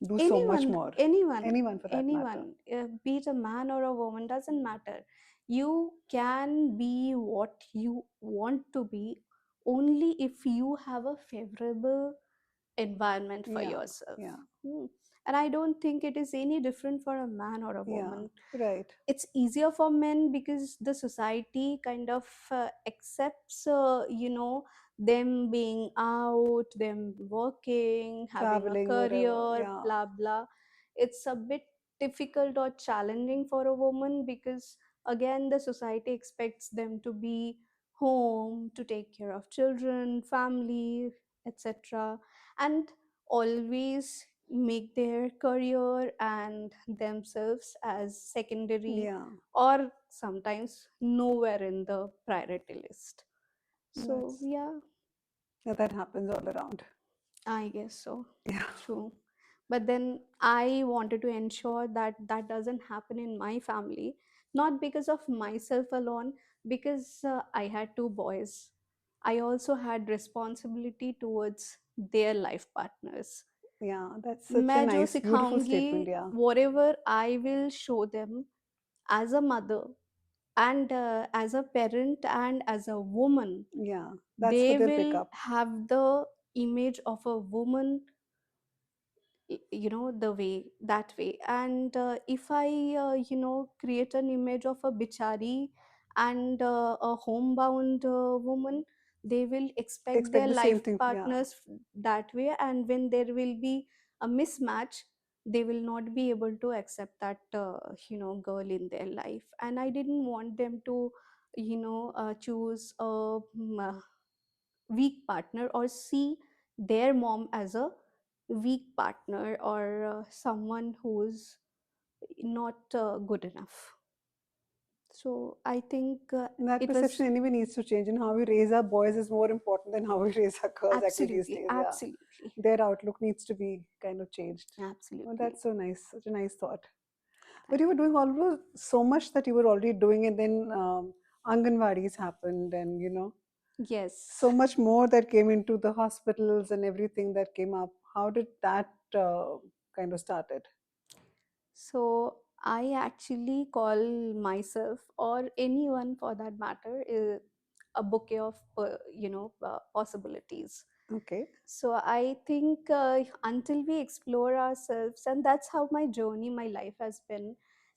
Speaker 1: do so much
Speaker 2: anyone
Speaker 1: more.
Speaker 2: anyone
Speaker 1: Anyone for that matter.
Speaker 2: anyone, be it a man or a woman, doesn't matter. You can be what you want to be only if you have a favorable environment for
Speaker 1: Yeah,
Speaker 2: yourself.
Speaker 1: yeah,
Speaker 2: Hmm. And I don't think it is any different for a man or a
Speaker 1: yeah.
Speaker 2: woman.
Speaker 1: Right.
Speaker 2: It's easier for men because the society kind of accepts, them being out, them working, having a
Speaker 1: Traveling, whatever.
Speaker 2: career,
Speaker 1: Yeah.
Speaker 2: blah blah. It's a bit difficult or challenging for a woman, because again the society expects them to be home, to take care of children, family, etc., and always make their career and themselves as secondary,
Speaker 1: Yeah.
Speaker 2: or sometimes nowhere in the priority list. So
Speaker 1: That's
Speaker 2: yeah,
Speaker 1: that happens all around.
Speaker 2: I guess so.
Speaker 1: Yeah.
Speaker 2: True. But then I wanted to ensure that that doesn't happen in my family, not because of myself alone, because I had two boys. I also had responsibility towards their life partners.
Speaker 1: Yeah, that's such a
Speaker 2: मैं जो
Speaker 1: nice, beautiful statement.
Speaker 2: सिखाऊंगी,
Speaker 1: Yeah,
Speaker 2: whatever I will show them as a mother and as a parent and as a woman,
Speaker 1: yeah, that's what
Speaker 2: they
Speaker 1: they'll pick
Speaker 2: will
Speaker 1: up.
Speaker 2: have the image of a woman, the way, that way. And if I create an image of a bichari and a homebound woman, they will expect
Speaker 1: Expect
Speaker 2: their
Speaker 1: the same
Speaker 2: life
Speaker 1: thing. Yeah,
Speaker 2: partners that way, and when there will be a mismatch, they will not be able to accept that girl in their life. And I didn't want them to choose a weak partner or see their mom as a weak partner or someone who's not good enough. So I think
Speaker 1: that
Speaker 2: it was
Speaker 1: perception anyway needs to change. And how we raise our boys is more important than how we raise our girls actually these
Speaker 2: absolutely,
Speaker 1: days. Yeah,
Speaker 2: absolutely,
Speaker 1: their outlook needs to be kind of changed. Well,
Speaker 2: absolutely.
Speaker 1: that's so nice, such a nice thought. But
Speaker 2: Thank
Speaker 1: you were
Speaker 2: you.
Speaker 1: doing all so much that you were already doing, and then Anganwadis happened, and
Speaker 2: Yes.
Speaker 1: so much more that came into the hospitals and everything that came up. How did that kind of started?
Speaker 2: So I actually call myself, or anyone for that matter, a bouquet of possibilities.
Speaker 1: Okay.
Speaker 2: So I think until we explore ourselves, and that's how my journey, my life has been.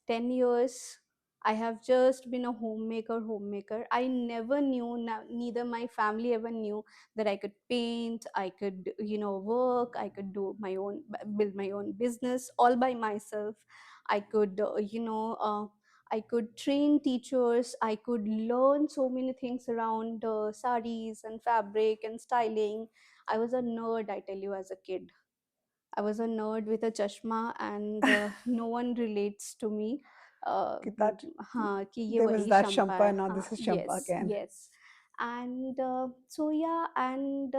Speaker 2: 10 years, I have just been a homemaker. I never knew, neither my family ever knew that I could paint, I could, work, I could do my own, build my own business all by myself. I could, I could train teachers. I could learn so many things around saris and fabric and styling. I was a nerd, I tell you, as a kid. I was a nerd with a chashma, and no one relates to me.
Speaker 1: That
Speaker 2: हाँ कि ये
Speaker 1: there was
Speaker 2: वही
Speaker 1: that
Speaker 2: Shampa
Speaker 1: Shampa,
Speaker 2: है.
Speaker 1: now
Speaker 2: हाँ,
Speaker 1: this is Shampa
Speaker 2: yes,
Speaker 1: again.
Speaker 2: yes. And so yeah, and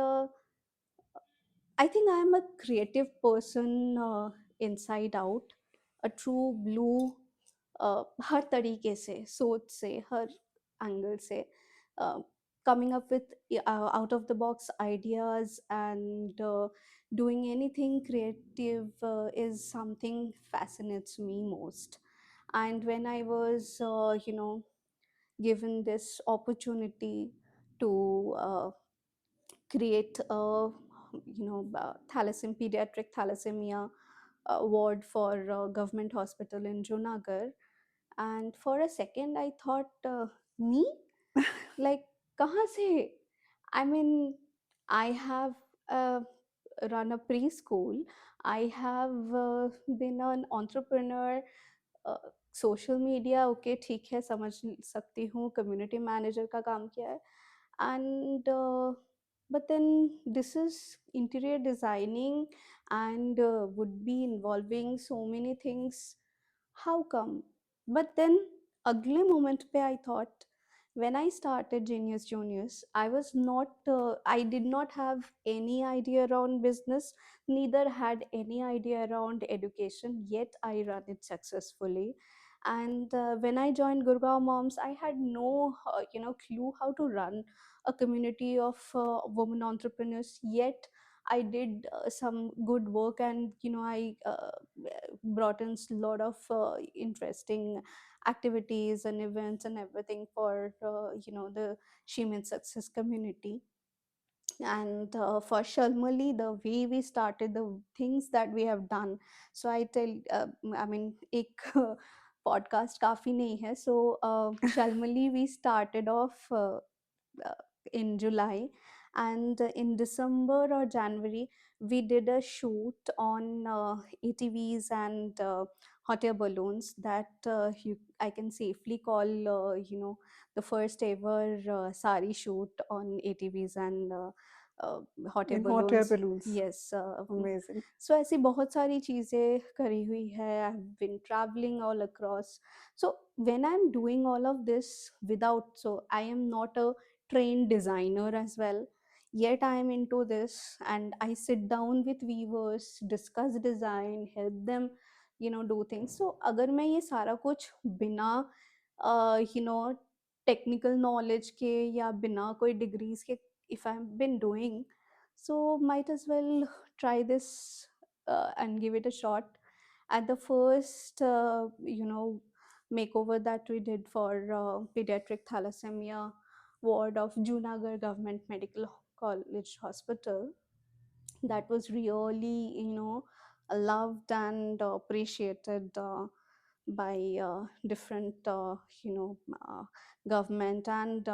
Speaker 2: I think I am a creative person inside out, a true blue, हर तरीके से, सोच से, हर एंगल से, coming up with out of the box ideas, and doing anything creative is something fascinates me most. And when I was given this opportunity to create a pediatric thalassemia ward for government hospital in Junagadh, and for a second I thought, me, like, kahan se? I mean, I have uh, run a preschool, I have been an entrepreneur, social media okay ठीक है, समझ सकती हूँ, community manager का काम किया है, and but then this is interior designing, and would be involving so many things. How come? But then अगले moment पे I thought, when I started Genius Juniors, I was not I did not have any idea around business, neither had any idea around education, yet I run it successfully. And when I joined Gurgaon Moms, I had no clue how to run a community of women entrepreneurs, yet I did some good work, and I brought in a lot of interesting activities and events and everything for the She Made Success community. And for Shalmali, the way we started, the things that we have done, so I tell, I mean, एक podcast काफी नहीं है. So Shalmali, we started off uh, in July, and in December or January we did a shoot on ATVs and hot air balloons that I can safely call the first ever sari shoot on ATVs and uh, hot air
Speaker 1: In hot air
Speaker 2: balloons.
Speaker 1: balloons.
Speaker 2: Yes.
Speaker 1: Amazing.
Speaker 2: So ऐसी बहुत सारी चीज़ें करी हुई है. I've been traveling all across. So when I'm doing all of this without, so I am not a trained designer as well, yet I am into this, and I sit down with weavers, discuss design, help them do things. So अगर मैं ये सारा कुछ बिना technical knowledge के या बिना कोई डिग्रीज के if I've been doing, so might as well try this and give it a shot. At the first, makeover that we did for pediatric thalassemia ward of Junagadh Government Medical College Hospital, that was really, loved and appreciated by different, government and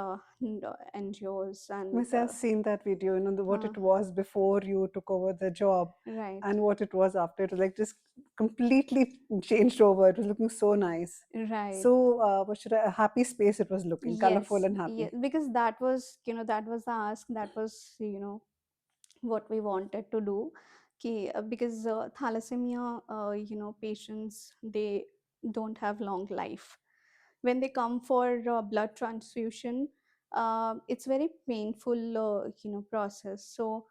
Speaker 2: NGOs and
Speaker 1: Miss, I've seen that video, what
Speaker 2: uh,
Speaker 1: it was before you took over the job
Speaker 2: right,
Speaker 1: and what it was after. It was like just completely changed over. It was looking so nice.
Speaker 2: right.
Speaker 1: So, what should I, a happy space it was looking, colorful
Speaker 2: Yes,
Speaker 1: and
Speaker 2: yeah,
Speaker 1: happy.
Speaker 2: because that was, that was the ask, that was, what we wanted to do. Because thalassemia, patients, they don't have long life. When they come for blood transfusion, it's very painful, process. So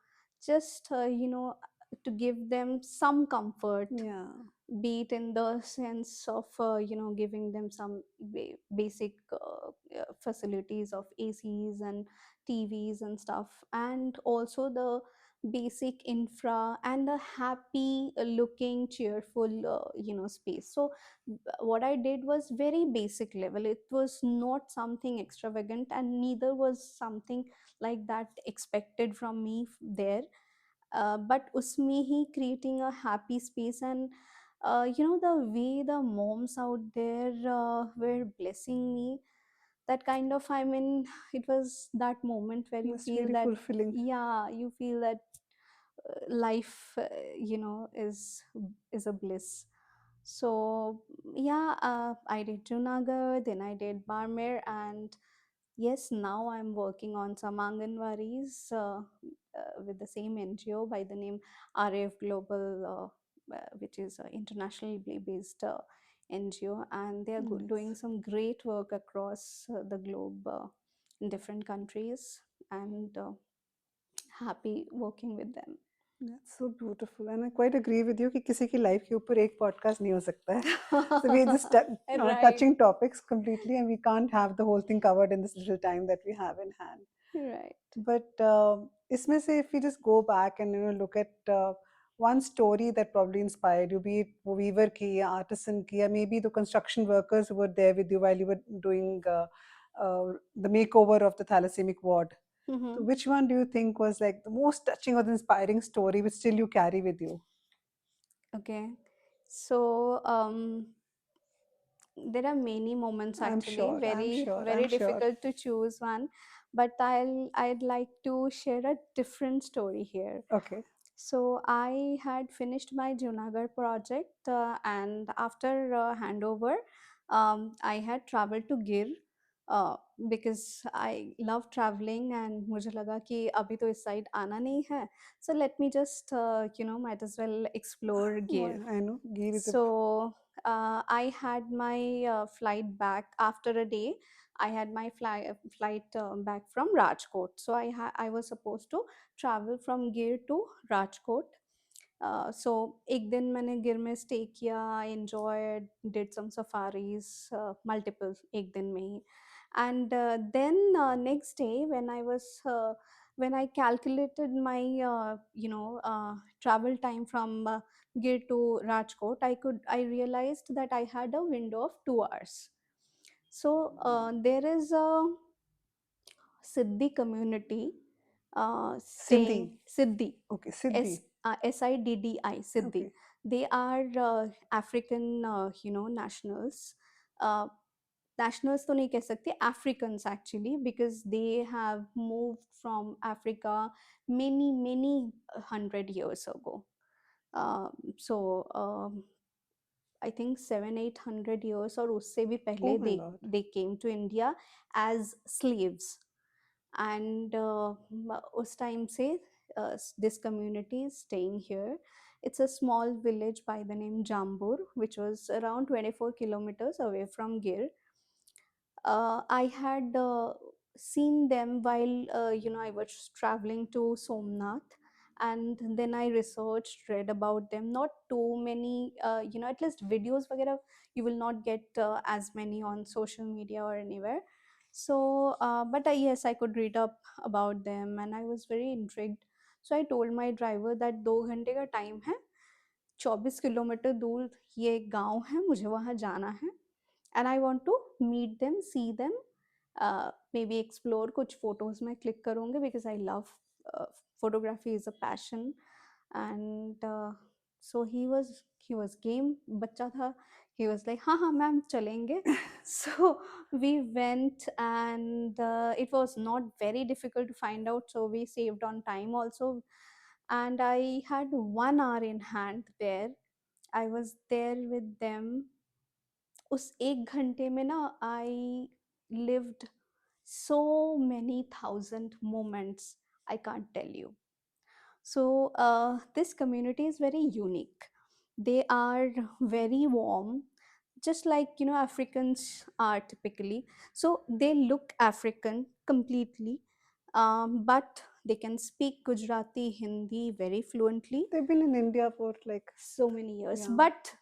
Speaker 2: just, to give them some comfort,
Speaker 1: Yeah,
Speaker 2: be it in the sense of, giving them some basic facilities of ACs and TVs and stuff, and also the basic infra and a happy looking cheerful, space. So what I did was very basic level. It was not something extravagant, and neither was something like that expected from me there. But usme he creating a happy space, and the way the moms out there were blessing me, that kind of, I mean, it was that moment where you
Speaker 1: must
Speaker 2: feel
Speaker 1: really
Speaker 2: that,
Speaker 1: fulfilling.
Speaker 2: yeah, you feel that life, is a bliss. So yeah, I did Junagadh, then I did Barmer, and yes, now I'm working on some Anganwaris with the same NGO by the name RF Global, which is an internationally based NGO, and they are doing
Speaker 1: Nice.
Speaker 2: some great work across the globe, in different countries, and happy working with them.
Speaker 1: That's so beautiful. And I quite agree with you कि किसी की life के ऊपर एक podcast नहीं हो सकता है. So we're just
Speaker 2: Right,
Speaker 1: touching topics completely, and we can't have the whole thing covered in this little time that we have in hand.
Speaker 2: right.
Speaker 1: But इसमें से if we just go back and look at one story that probably inspired you, be it वो weaver की या artisan की या maybe the construction workers who were there with you while you were doing the makeover of the thalassaemic ward. So
Speaker 2: Mhm.
Speaker 1: which one do you think was like the most touching or the inspiring story which still you carry with you?
Speaker 2: Okay. So there are many moments
Speaker 1: I'm
Speaker 2: actually,
Speaker 1: sure, I'm
Speaker 2: very
Speaker 1: sure, I'm
Speaker 2: very
Speaker 1: sure.
Speaker 2: difficult to choose one, but I'd like to share a different story here.
Speaker 1: Okay.
Speaker 2: So I had finished my Junagadh project, and after handover, I had traveled to Gir, uh, because I love traveling, and मुझे लगा कि अभी तो इस side आना नहीं है, so let me just, might as well explore Gir.
Speaker 1: I know. Geer is a
Speaker 2: So I had my flight back after a day. I had my flight back from Rajkot. So I was supposed to travel from Gir to Rajkot. So एक दिन मैंने गिर में stay किया, आई enjoyed, did some safaris, multiple एक दिन में ही. And then next day when I calculated my travel time from Gir to Rajkot, I realized that I had a window of 2 hours. So there is a Siddhi community staying,
Speaker 1: Sindhi.
Speaker 2: Siddhi,
Speaker 1: Okay, Siddhi.
Speaker 2: SIDDI, Siddhi.
Speaker 1: Okay.
Speaker 2: They are African, nationals. Uh, nationals तो नहीं कह सकते, Africans actually, because they have moved from Africa many 100 years ago. So I think 700-800 years और उससे भी
Speaker 1: Oh
Speaker 2: पहले
Speaker 1: my God.
Speaker 2: they came to India as slaves. And उस time से this community is staying here. It's a small village by the name Jambur, which was around 24 kilometers away from Gir. I had seen them while I was traveling to Somnath, and then I researched, read about them. Not too many, at least videos वगैरह you will not get as many on social media or anywhere. So, but yes, I could read up about them and I was very intrigued. So I told my driver that 2 घंटे का time है, 24 kilometre दूर ये एक गांव है, मुझे वहाँ जाना है and I want to meet them, see them, maybe explore, कुछ फोटोज मैं क्लिक करूँगी because I love photography, is a passion. And so he was game, बच्चा था, he was like हाँ हाँ मैम चलेंगे. So we went and it was not very difficult to find out, so we saved on time also. And I had 1 hour in hand there. I was there with them. उस 1 घंटे में ना I lived so many thousand moments, I can't tell you. So this community is very unique. They are very warm, just like Africans are typically. So they look African completely, but they can speak Gujarati, Hindi very fluently.
Speaker 1: They've been in India for like
Speaker 2: So many years,
Speaker 1: yeah.
Speaker 2: but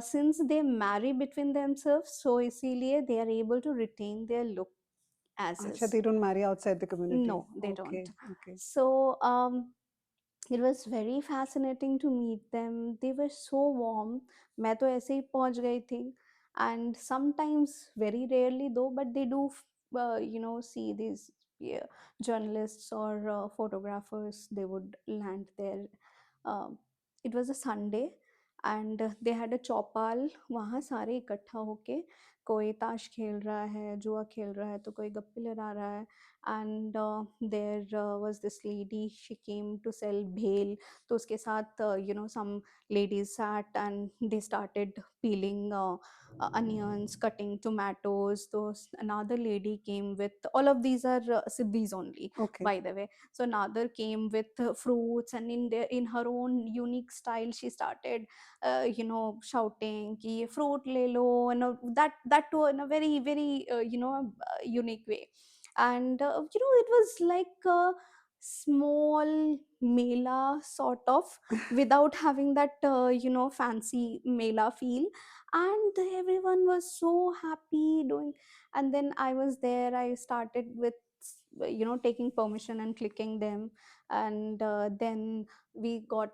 Speaker 2: since they marry between themselves, so इसीलिए they are able to retain their look as
Speaker 1: Acha,
Speaker 2: is.
Speaker 1: they don't marry outside the community.
Speaker 2: No, they
Speaker 1: Okay,
Speaker 2: don't.
Speaker 1: okay.
Speaker 2: So it was very fascinating to meet them. They were so warm. मैं तो ऐसे ही पहुंच गई थी. And sometimes, very rarely though, but they do see these, yeah, journalists or photographers, they would land there. um, it was a Sunday and they had a चौपाल. वहाँ सारे इकट्ठा होके कोई ताश खेल रहा है, जुआ खेल रहा है, तो कोई गप्पे लड़ा रहा है. And there was this lady, she came to sell bhel. तो उसके साथ some ladies sat and they started peeling onions, cutting tomatoes. So another lady came with, all of these are Siddhis only,
Speaker 1: Okay.
Speaker 2: by the way. So another came with fruits, and in her own unique style she started shouting कि ये fruit ले लो, and that too in a very very unique way. And it was like a small mela sort of, without having that fancy mela feel. And everyone was so happy doing. And then I was there, I started with taking permission and clicking them. And then we got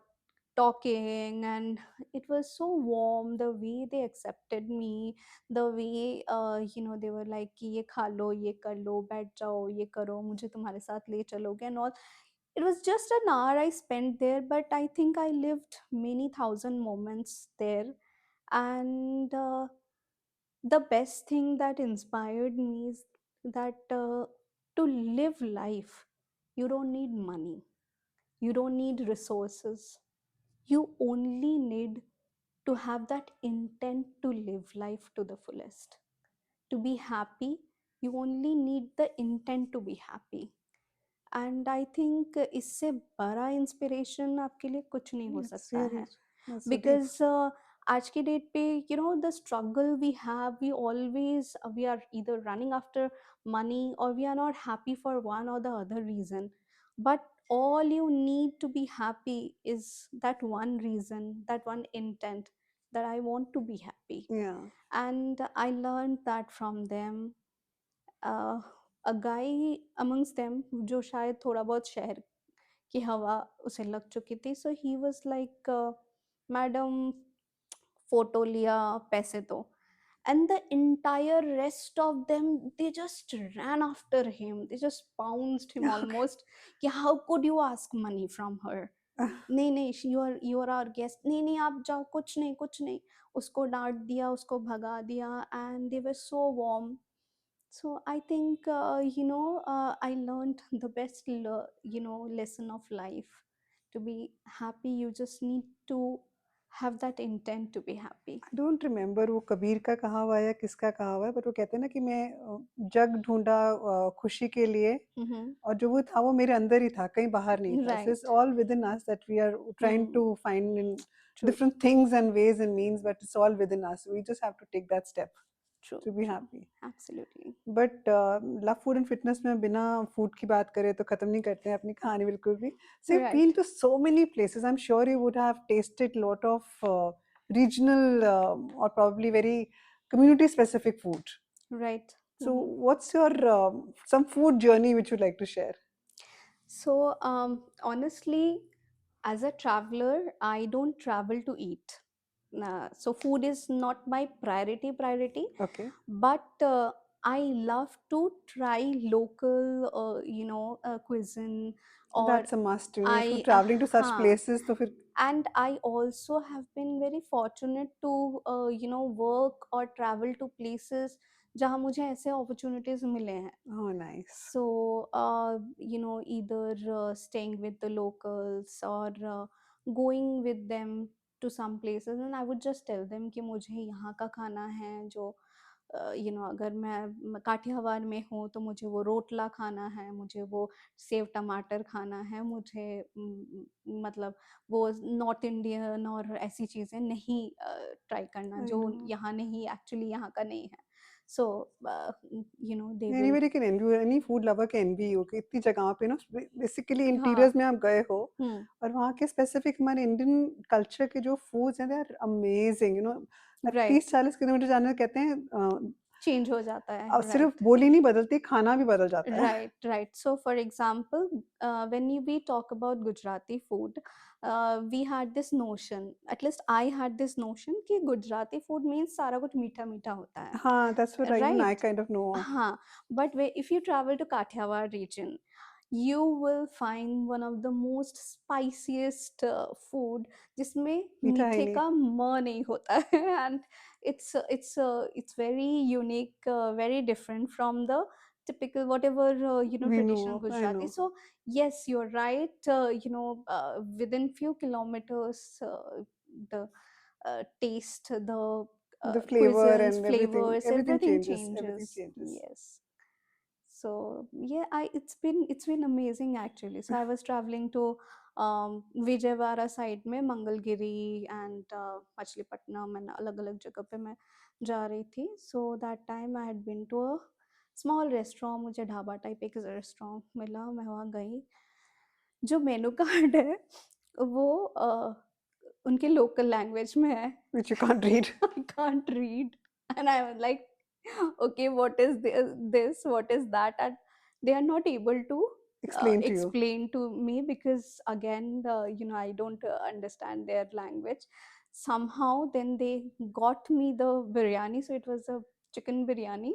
Speaker 2: talking, and it was so warm, the way they accepted me, the way they were like कि ये खा लो, ये कर लो, बैठ जाओ, ये करो, मुझे तुम्हारे साथ ले चलोगे and all. It was just an hour I spent there, but I think I lived many thousand moments there. And the best thing that inspired me is that to live life, you don't need money, you don't need resources, you only need to have that intent to live life to the fullest. To be happy, you only need the intent to be happy. And I think इससे बड़ा inspiration आपके लिए कुछ नहीं हो
Speaker 1: It's
Speaker 2: सकता
Speaker 1: really
Speaker 2: है.
Speaker 1: that's so deep.
Speaker 2: Because आज की डेट पे the struggle we have, we always we are either running after money, or we are not happy for one or the other reason. But all you need to be happy is that one reason, that one intent, that I want to be happy.
Speaker 1: Yeah.
Speaker 2: And I learned that from them. A guy amongst them जो शायद थोड़ा बहुत शहर की हवा उसे लग चुकी थी, so he was like madam photo लिया, पैसे दो. And the entire rest of them, they just ran after him, they just pounced him
Speaker 1: Okay.
Speaker 2: almost कि how could you ask money from her. नहीं नहीं, you are our guest, नहीं नहीं आप जाओ, कुछ नहीं कुछ नहीं. उसको डांट दिया, उसको भगा दिया. And they were so warm. So I think I learned the best lesson of life. To be happy, you just need to have that intent to be happy.
Speaker 1: I don't remember वो कबीर का कहा हुआ है या किसका कहा हुआ है, बट वो कहते हैं ना कि मैं जग ढूंढा खुशी के लिए,
Speaker 2: Mm-hmm.
Speaker 1: और जो वो था वो मेरे अंदर ही था, कहीं बाहर नहीं था. So it's
Speaker 2: Right.
Speaker 1: all within us that we are trying
Speaker 2: Mm.
Speaker 1: to find in
Speaker 2: True.
Speaker 1: different things and ways and means, but it's all within us. We just have to take that step
Speaker 2: True.
Speaker 1: to be
Speaker 2: True.
Speaker 1: happy.
Speaker 2: Absolutely.
Speaker 1: But love food and fitness में बिना food की बात करें तो ख़त्म नहीं करते हैं अपनी कहानी बिल्कुल भी. So you've been
Speaker 2: Right.
Speaker 1: to so many places. I'm sure you would have tasted lot of regional or probably very community specific food.
Speaker 2: Right.
Speaker 1: So,
Speaker 2: Mhm.
Speaker 1: what's your some food journey which you'd like to share?
Speaker 2: So, honestly, as a traveler, I don't travel to eat. So food is not my priority,
Speaker 1: Okay,
Speaker 2: but I love to try local, cuisine, or
Speaker 1: that's a must. You know, if you're
Speaker 2: I,
Speaker 1: traveling to such
Speaker 2: हाँ,
Speaker 1: places, तो फिर
Speaker 2: and I also have been very fortunate to work or travel to places जहाँ मुझे ऐसे opportunities मिले हैं.
Speaker 1: oh nice.
Speaker 2: So, either staying with the locals or going with them to some places, and I would just tell them कि मुझे यहाँ का खाना है जो अगर मैं काठियावाड़ में हूँ तो मुझे वो रोटला खाना है, मुझे वो सेव टमाटर खाना है, मुझे मतलब वो नॉर्थ इंडियन और ऐसी चीज़ें नहीं ट्राई करना
Speaker 1: I
Speaker 2: जो
Speaker 1: know.
Speaker 2: यहाँ नहीं, एक्चुअली यहाँ का नहीं है. So they will.
Speaker 1: Anybody can envy you, any food lover can envy you कि इतनी जगह पे ना बेसिकली
Speaker 2: हाँ.
Speaker 1: इंटीरियर्स में आप गए हो
Speaker 2: हुँ.
Speaker 1: और वहाँ के स्पेसिफिक हमारे इंडियन कल्चर के जो फूड्स हैं they are amazing you know.
Speaker 2: Right.
Speaker 1: 30-40 kilometre जाने कहते हैं
Speaker 2: चेंज हो जाता है,
Speaker 1: सिर्फ
Speaker 2: राइट.
Speaker 1: बोली नहीं बदलती, खाना भी बदल जाता है.
Speaker 2: Right, right. So, for example, we talk about Gujarati food, we had this notion, at least I had this notion कि Gujarati food means सारा कुछ मीठा मीठा होता है,
Speaker 1: हाँ, that's what even I
Speaker 2: right?
Speaker 1: kind of know.
Speaker 2: हाँ, but if you travel to Kathiawar region, you will find one of the most spiciest food जिसमें
Speaker 1: मीठा है
Speaker 2: मीठे
Speaker 1: नहीं.
Speaker 2: का म नहीं होता है and it's very unique, very different from the typical whatever
Speaker 1: We
Speaker 2: traditional
Speaker 1: know, I
Speaker 2: Gujarati.
Speaker 1: know.
Speaker 2: So yes, you're right. Within few kilometers, the taste, the
Speaker 1: The flavor
Speaker 2: cuisines,
Speaker 1: and
Speaker 2: flavors,
Speaker 1: everything
Speaker 2: everything
Speaker 1: changes. Everything
Speaker 2: changes.
Speaker 1: changes.
Speaker 2: Yes. So yeah, it's been amazing actually. So I was traveling to Vijayawada side में Mangalagiri and Machilipatnam and अलग अलग जगह पे मैं जा रही थी. So that time I had been to a small restaurant. मुझे ढाबा टाइप एक रेस्टोरेंट मिला, मैं वहाँ गई. जो मेनू कार्ड है वो उनके लोकल लैंग्वेज में है.
Speaker 1: Which you can't read.
Speaker 2: I can't read. And I was like, okay, what is this? What is that? And they are not able to
Speaker 1: Explain to you.
Speaker 2: explain to me because, again, I don't understand their language. Somehow, then they got me the biryani. So it was a chicken biryani.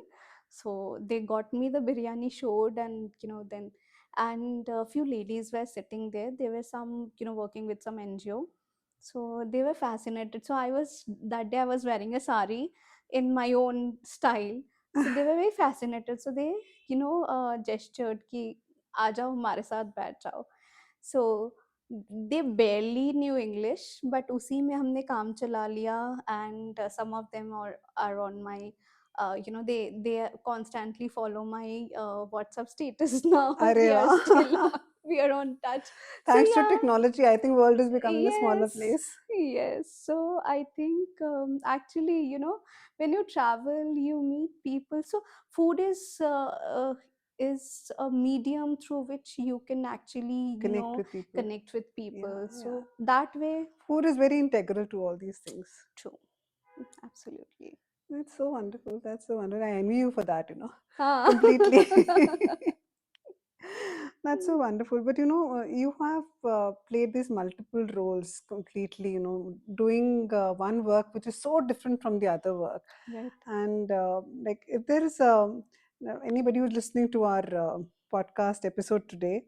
Speaker 2: So they got me the biryani, showed, and then, and a few ladies were sitting there. They were some working with some NGO, so they were fascinated. So that day I was wearing a sari in my own style. So they were very fascinated. So they, gestured कि आ जाओ हमारे साथ बैठ जाओ. So they barely knew English, but उसी में हमने काम चला लिया. And some of them are on my they constantly follow my WhatsApp status now.
Speaker 1: अरे
Speaker 2: We are
Speaker 1: वाह.
Speaker 2: still we are on touch. So
Speaker 1: Thanks to
Speaker 2: yeah.
Speaker 1: technology, I think world is becoming a smaller
Speaker 2: Yes,
Speaker 1: place.
Speaker 2: yes. So I think actually, when you travel, you meet people. So food is a medium through which you can actually,
Speaker 1: Connect with people.
Speaker 2: connect with
Speaker 1: Yeah,
Speaker 2: people.
Speaker 1: yeah.
Speaker 2: So that way,
Speaker 1: Food is very integral to all these things.
Speaker 2: true, absolutely.
Speaker 1: That's so wonderful. That's so wonderful. I envy you for that, you know,
Speaker 2: हाँ.
Speaker 1: completely. That's so wonderful. But you know, you have played these multiple roles completely, you know, doing one work which is so different from the other work.
Speaker 2: Right.
Speaker 1: And like, if there is anybody who's listening to our podcast episode today,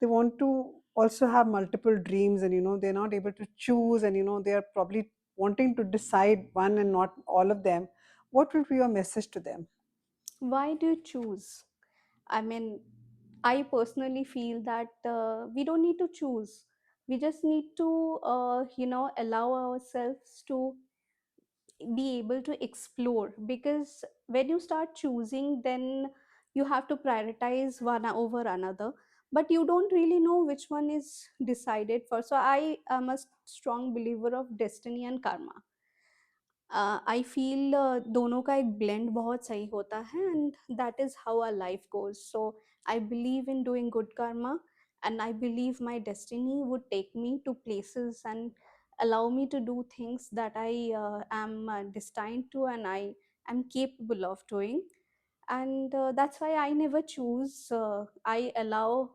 Speaker 1: they want to also have multiple dreams and, you know, they're not able to choose and, you know, they are probably wanting to decide one and not all of them. What will be your message to them?
Speaker 2: Why do you choose? I mean, I personally feel that we don't need to choose. We just need to, allow ourselves to be able to explore, because when you start choosing, then you have to prioritize one over another, but you don't really know which one is decided for. So I am a strong believer of destiny and karma. I feel दोनों का एक blend बहुत सही होता है, and that is how our life goes. So I believe in doing good karma, and I believe my destiny would take me to places and allow me to do things that I am destined to and I am capable of doing. and that's why I never choose. I allow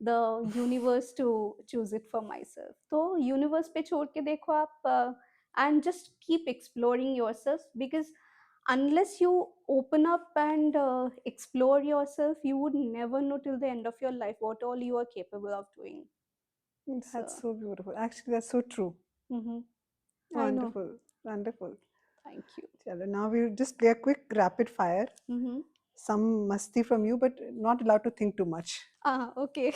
Speaker 2: the universe to choose it for myself. तो universe पे छोड़ के देखो आप, and just keep exploring yourself, because unless you open up and explore yourself, you would never know till the end of your life what all you are capable of doing.
Speaker 1: That's
Speaker 2: So
Speaker 1: so beautiful. Actually, that's so true.
Speaker 2: mhm. I know.
Speaker 1: Wonderful, wonderful.
Speaker 2: Thank you.
Speaker 1: Chalo, now we'll just play a quick rapid fire.
Speaker 2: Mm-hmm.
Speaker 1: Some masti from you, but not allowed to think too much.
Speaker 2: Okay.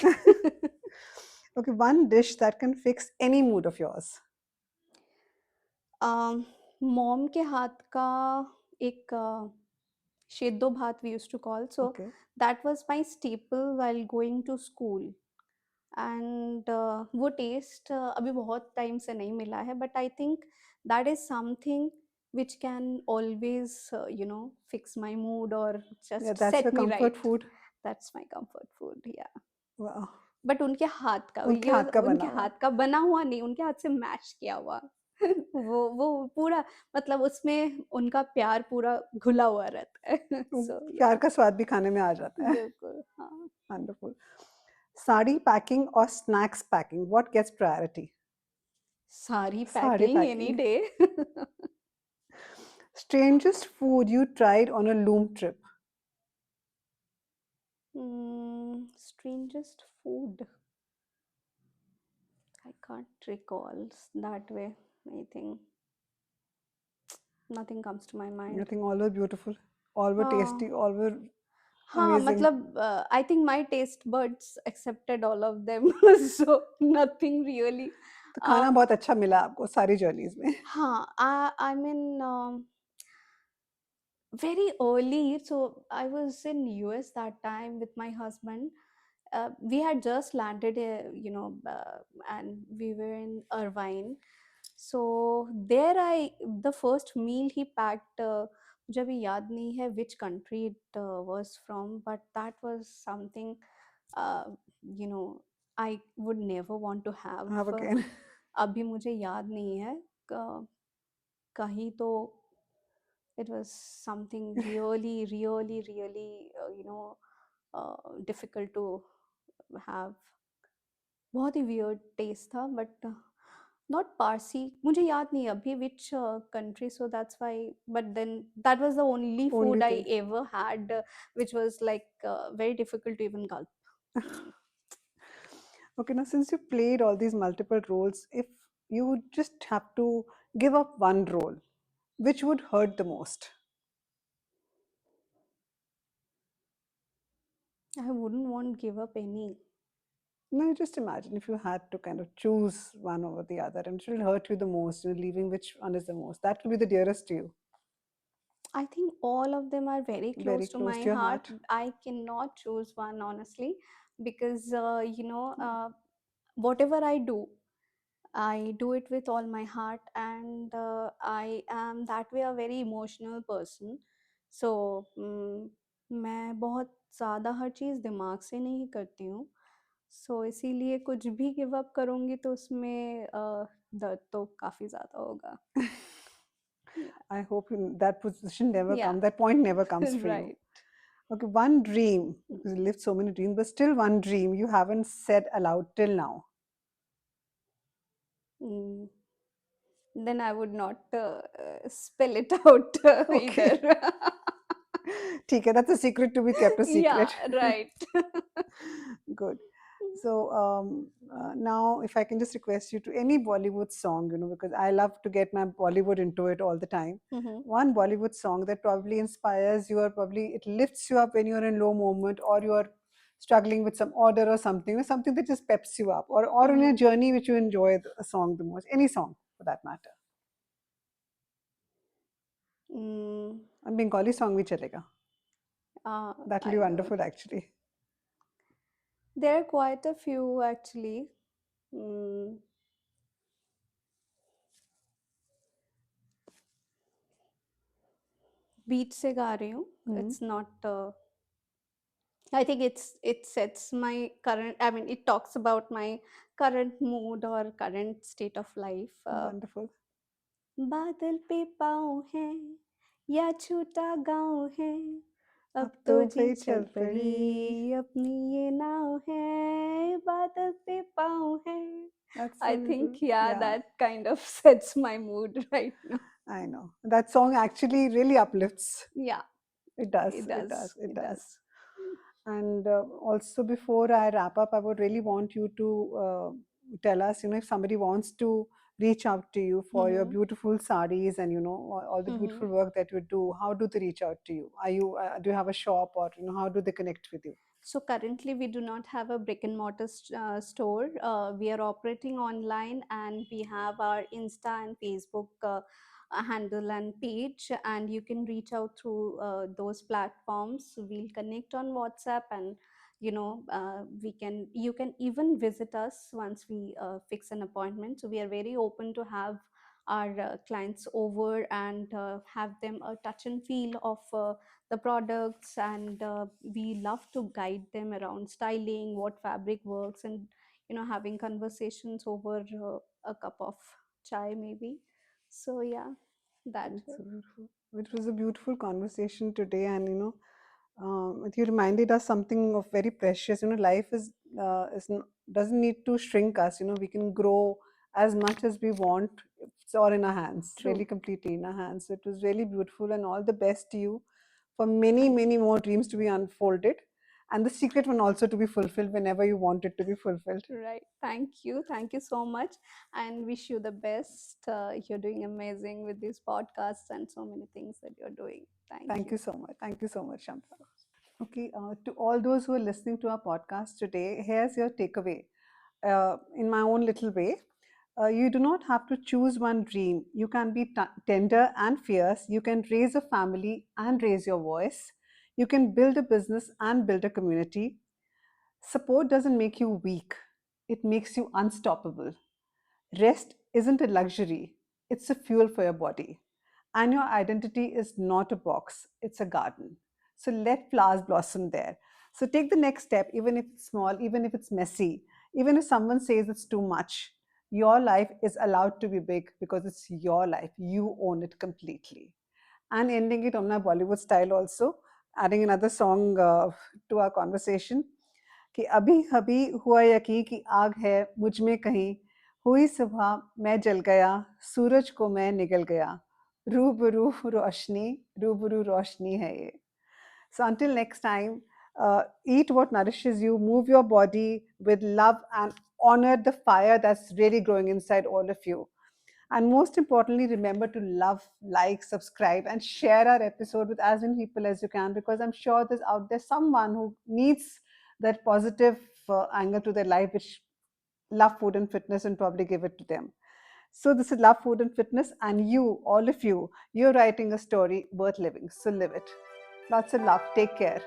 Speaker 1: Okay, one dish that can fix any mood of yours.
Speaker 2: Mom के हाथ का एक शेदो भात we used to call. So
Speaker 1: Okay.
Speaker 2: that was my staple while going to school. And वो test अभी बहुत time से नहीं मिला है, but I think that is something which can always fix my mood or
Speaker 1: Yeah,
Speaker 2: just
Speaker 1: that's your
Speaker 2: set me
Speaker 1: comfort
Speaker 2: right.
Speaker 1: food.
Speaker 2: That's my comfort food, yeah.
Speaker 1: Wow.
Speaker 2: But उनके हाथ का,
Speaker 1: उनके
Speaker 2: ये
Speaker 1: हाथ का
Speaker 2: उनके
Speaker 1: बना हुआ.
Speaker 2: हाथ का बना हुआ नहीं, उनके हाथ से मैश किया हुआ. वो पूरा, मतलब उसमें उनका प्यार पूरा घुला हुआ रहता है. So
Speaker 1: प्यार
Speaker 2: yeah,
Speaker 1: का स्वाद भी खाने में आ जाता है.
Speaker 2: बिल्कुल. हाँ.
Speaker 1: Wonderful. Sari packing or snacks packing, what gets priority?
Speaker 2: सारी
Speaker 1: Sari
Speaker 2: packing any
Speaker 1: packing.
Speaker 2: Day.
Speaker 1: Strangest food you tried on a loom trip?
Speaker 2: Strangest food. I can't recall that way. I think nothing comes to my mind.
Speaker 1: I think all were beautiful, all were
Speaker 2: हाँ.
Speaker 1: tasty, all were
Speaker 2: हाँ,
Speaker 1: amazing.
Speaker 2: मतलब I think my taste buds accepted all of them. So nothing really.
Speaker 1: तो खाना बहुत अच्छा मिला आपको सारी जर्नीज में.
Speaker 2: हाँ, I mean, very early. So I was in US that time with my husband. We had just landed, and we were in Irvine. So there, the first meal he packed, मुझे अभी याद नहीं है which country it was from, but that was something, uh, you know, I would never want to have.
Speaker 1: Have again.
Speaker 2: अभी मुझे याद नहीं है. कहीं तो it was something really, really, really, difficult to have. बहुत ही weird taste था, but not Parsi. मुझे याद नहीं है अभी which country, so that's why. But then that was the only
Speaker 1: Only
Speaker 2: food I
Speaker 1: thing.
Speaker 2: ever had, which was like very difficult to even gulp.
Speaker 1: Okay, now since you played all these multiple roles, if you would just have to give up one role, which would hurt the most?
Speaker 2: I wouldn't want to give up any.
Speaker 1: No, just imagine if you had to kind of choose one over the other and it will hurt you the most, you're leaving which one is the most. That will be the dearest to you.
Speaker 2: I think all of them are very
Speaker 1: Very
Speaker 2: close to
Speaker 1: close
Speaker 2: my
Speaker 1: to your
Speaker 2: heart.
Speaker 1: heart.
Speaker 2: I cannot choose one, honestly, because whatever I do it with all my heart, and I am that way a very emotional person. So मैं बहुत ज़्यादा हर चीज़ दिमाग से नहीं करती हूँ. So इसीलिए कुछ भी गिव अप करूँगी तो उसमें दर्द तो काफ़ी ज़्यादा होगा. Yeah.
Speaker 1: I hope that position never
Speaker 2: Yeah.
Speaker 1: comes, that point never comes for you.
Speaker 2: Right.
Speaker 1: Okay, one dream, because you lived so many dreams, but still one dream you haven't said aloud till now.
Speaker 2: Then I would not spell it out
Speaker 1: Okay.
Speaker 2: either.
Speaker 1: ठीक है, that's a secret to be kept a secret.
Speaker 2: Yeah, right.
Speaker 1: Good. So now if I can just request you to any Bollywood song, because I love to get my Bollywood into it all the time. One Bollywood song that probably inspires you, or probably it lifts you up when you're in low moment, or you're struggling with some order or something that just peps you up, or on your journey which you enjoy a song the most, any song for that matter. A Bengali song bhi chalega. That will be wonderful, actually.
Speaker 2: There are quite a few, actually. Beat se ga rahi hu. It's not. I think it sets my current. I mean, it talks about my current mood or current state of life.
Speaker 1: Wonderful.
Speaker 2: बादल पे पाँव है या छोटा गाँव है, अब
Speaker 1: अब
Speaker 2: तो
Speaker 1: तो
Speaker 2: जी
Speaker 1: भाई
Speaker 2: चल
Speaker 1: चल पड़ी.
Speaker 2: पड़ी अपनी ये नाव है बादल पे पाँव है.
Speaker 1: That's
Speaker 2: I
Speaker 1: so
Speaker 2: think,
Speaker 1: little.
Speaker 2: yeah,
Speaker 1: Yeah,
Speaker 2: that kind of sets my mood right now.
Speaker 1: I know. That song actually really uplifts.
Speaker 2: Yeah,
Speaker 1: It does.
Speaker 2: it
Speaker 1: It does.
Speaker 2: does.
Speaker 1: It
Speaker 2: It
Speaker 1: does.
Speaker 2: does.
Speaker 1: And also, before I wrap up, I would really want you to tell us, if somebody wants to reach out to you for your
Speaker 2: Mm-hmm.
Speaker 1: beautiful sarees and all the
Speaker 2: Mm-hmm.
Speaker 1: beautiful work that you do, how do they reach out to you? Are you do you have a shop, or how do they connect with you?
Speaker 2: So currently, we do not have a brick and mortar store. We are operating online, and we have our Insta and Facebook handle and page, and you can reach out through those platforms. We'll connect on WhatsApp, and we can you can even visit us once we fix an appointment. So we are very open to have our clients over and have them a touch and feel of the products, and we love to guide them around styling, what fabric works, and having conversations over a cup of chai maybe. So yeah, that.
Speaker 1: It's so beautiful. It was a beautiful conversation today, and you reminded us something of very precious. Life doesn't need to shrink us. We can grow as much as we want. It's all in our hands, really,
Speaker 2: True.
Speaker 1: completely in our hands. So it was really beautiful, and all the best to you for many,
Speaker 2: Thank
Speaker 1: many more dreams to be unfolded, and the secret one also to be fulfilled whenever you want it to be fulfilled.
Speaker 2: you. Right. Thank you so much, and wish you the best. You're doing amazing with these podcasts and so many things that you're doing. Thank
Speaker 1: Thank
Speaker 2: you.
Speaker 1: you so much. Thank you so much, Shampa. Okay, to all those who are listening to our podcast today, here's your takeaway. In my own little way, you do not have to choose one dream. You can be tender and fierce. You can raise a family and raise your voice. You can build a business and build a community. Support doesn't make you weak, it makes you unstoppable. Rest isn't a luxury, it's a fuel for your body. And your identity is not a box, it's a garden. So let flowers blossom there. So take the next step, even if it's small, even if it's messy, even if someone says it's too much. Your life is allowed to be big because it's your life. You own it completely. And ending it on my Bollywood style also, adding another song to our conversation. कि अभी अभी हुआ यकीन कि आग है मुझ में कहीं हुई सुबह मैं जल गया सूरज को मैं निगल गया रूबरू रोशनी रूबरू रोशनी है ये. So until next time, eat what nourishes you, move your body with love, and honor the fire that's really growing inside all of you. And most importantly, remember to love, like, subscribe, and share our episode with as many people as you can, because I'm sure there's out there someone who needs that positive angle to their life, which love food and fitness, and probably give it to them. So this is Love, Food and Fitness, and you, all of you, you're writing a story worth living. So live it. Lots of love. Take care.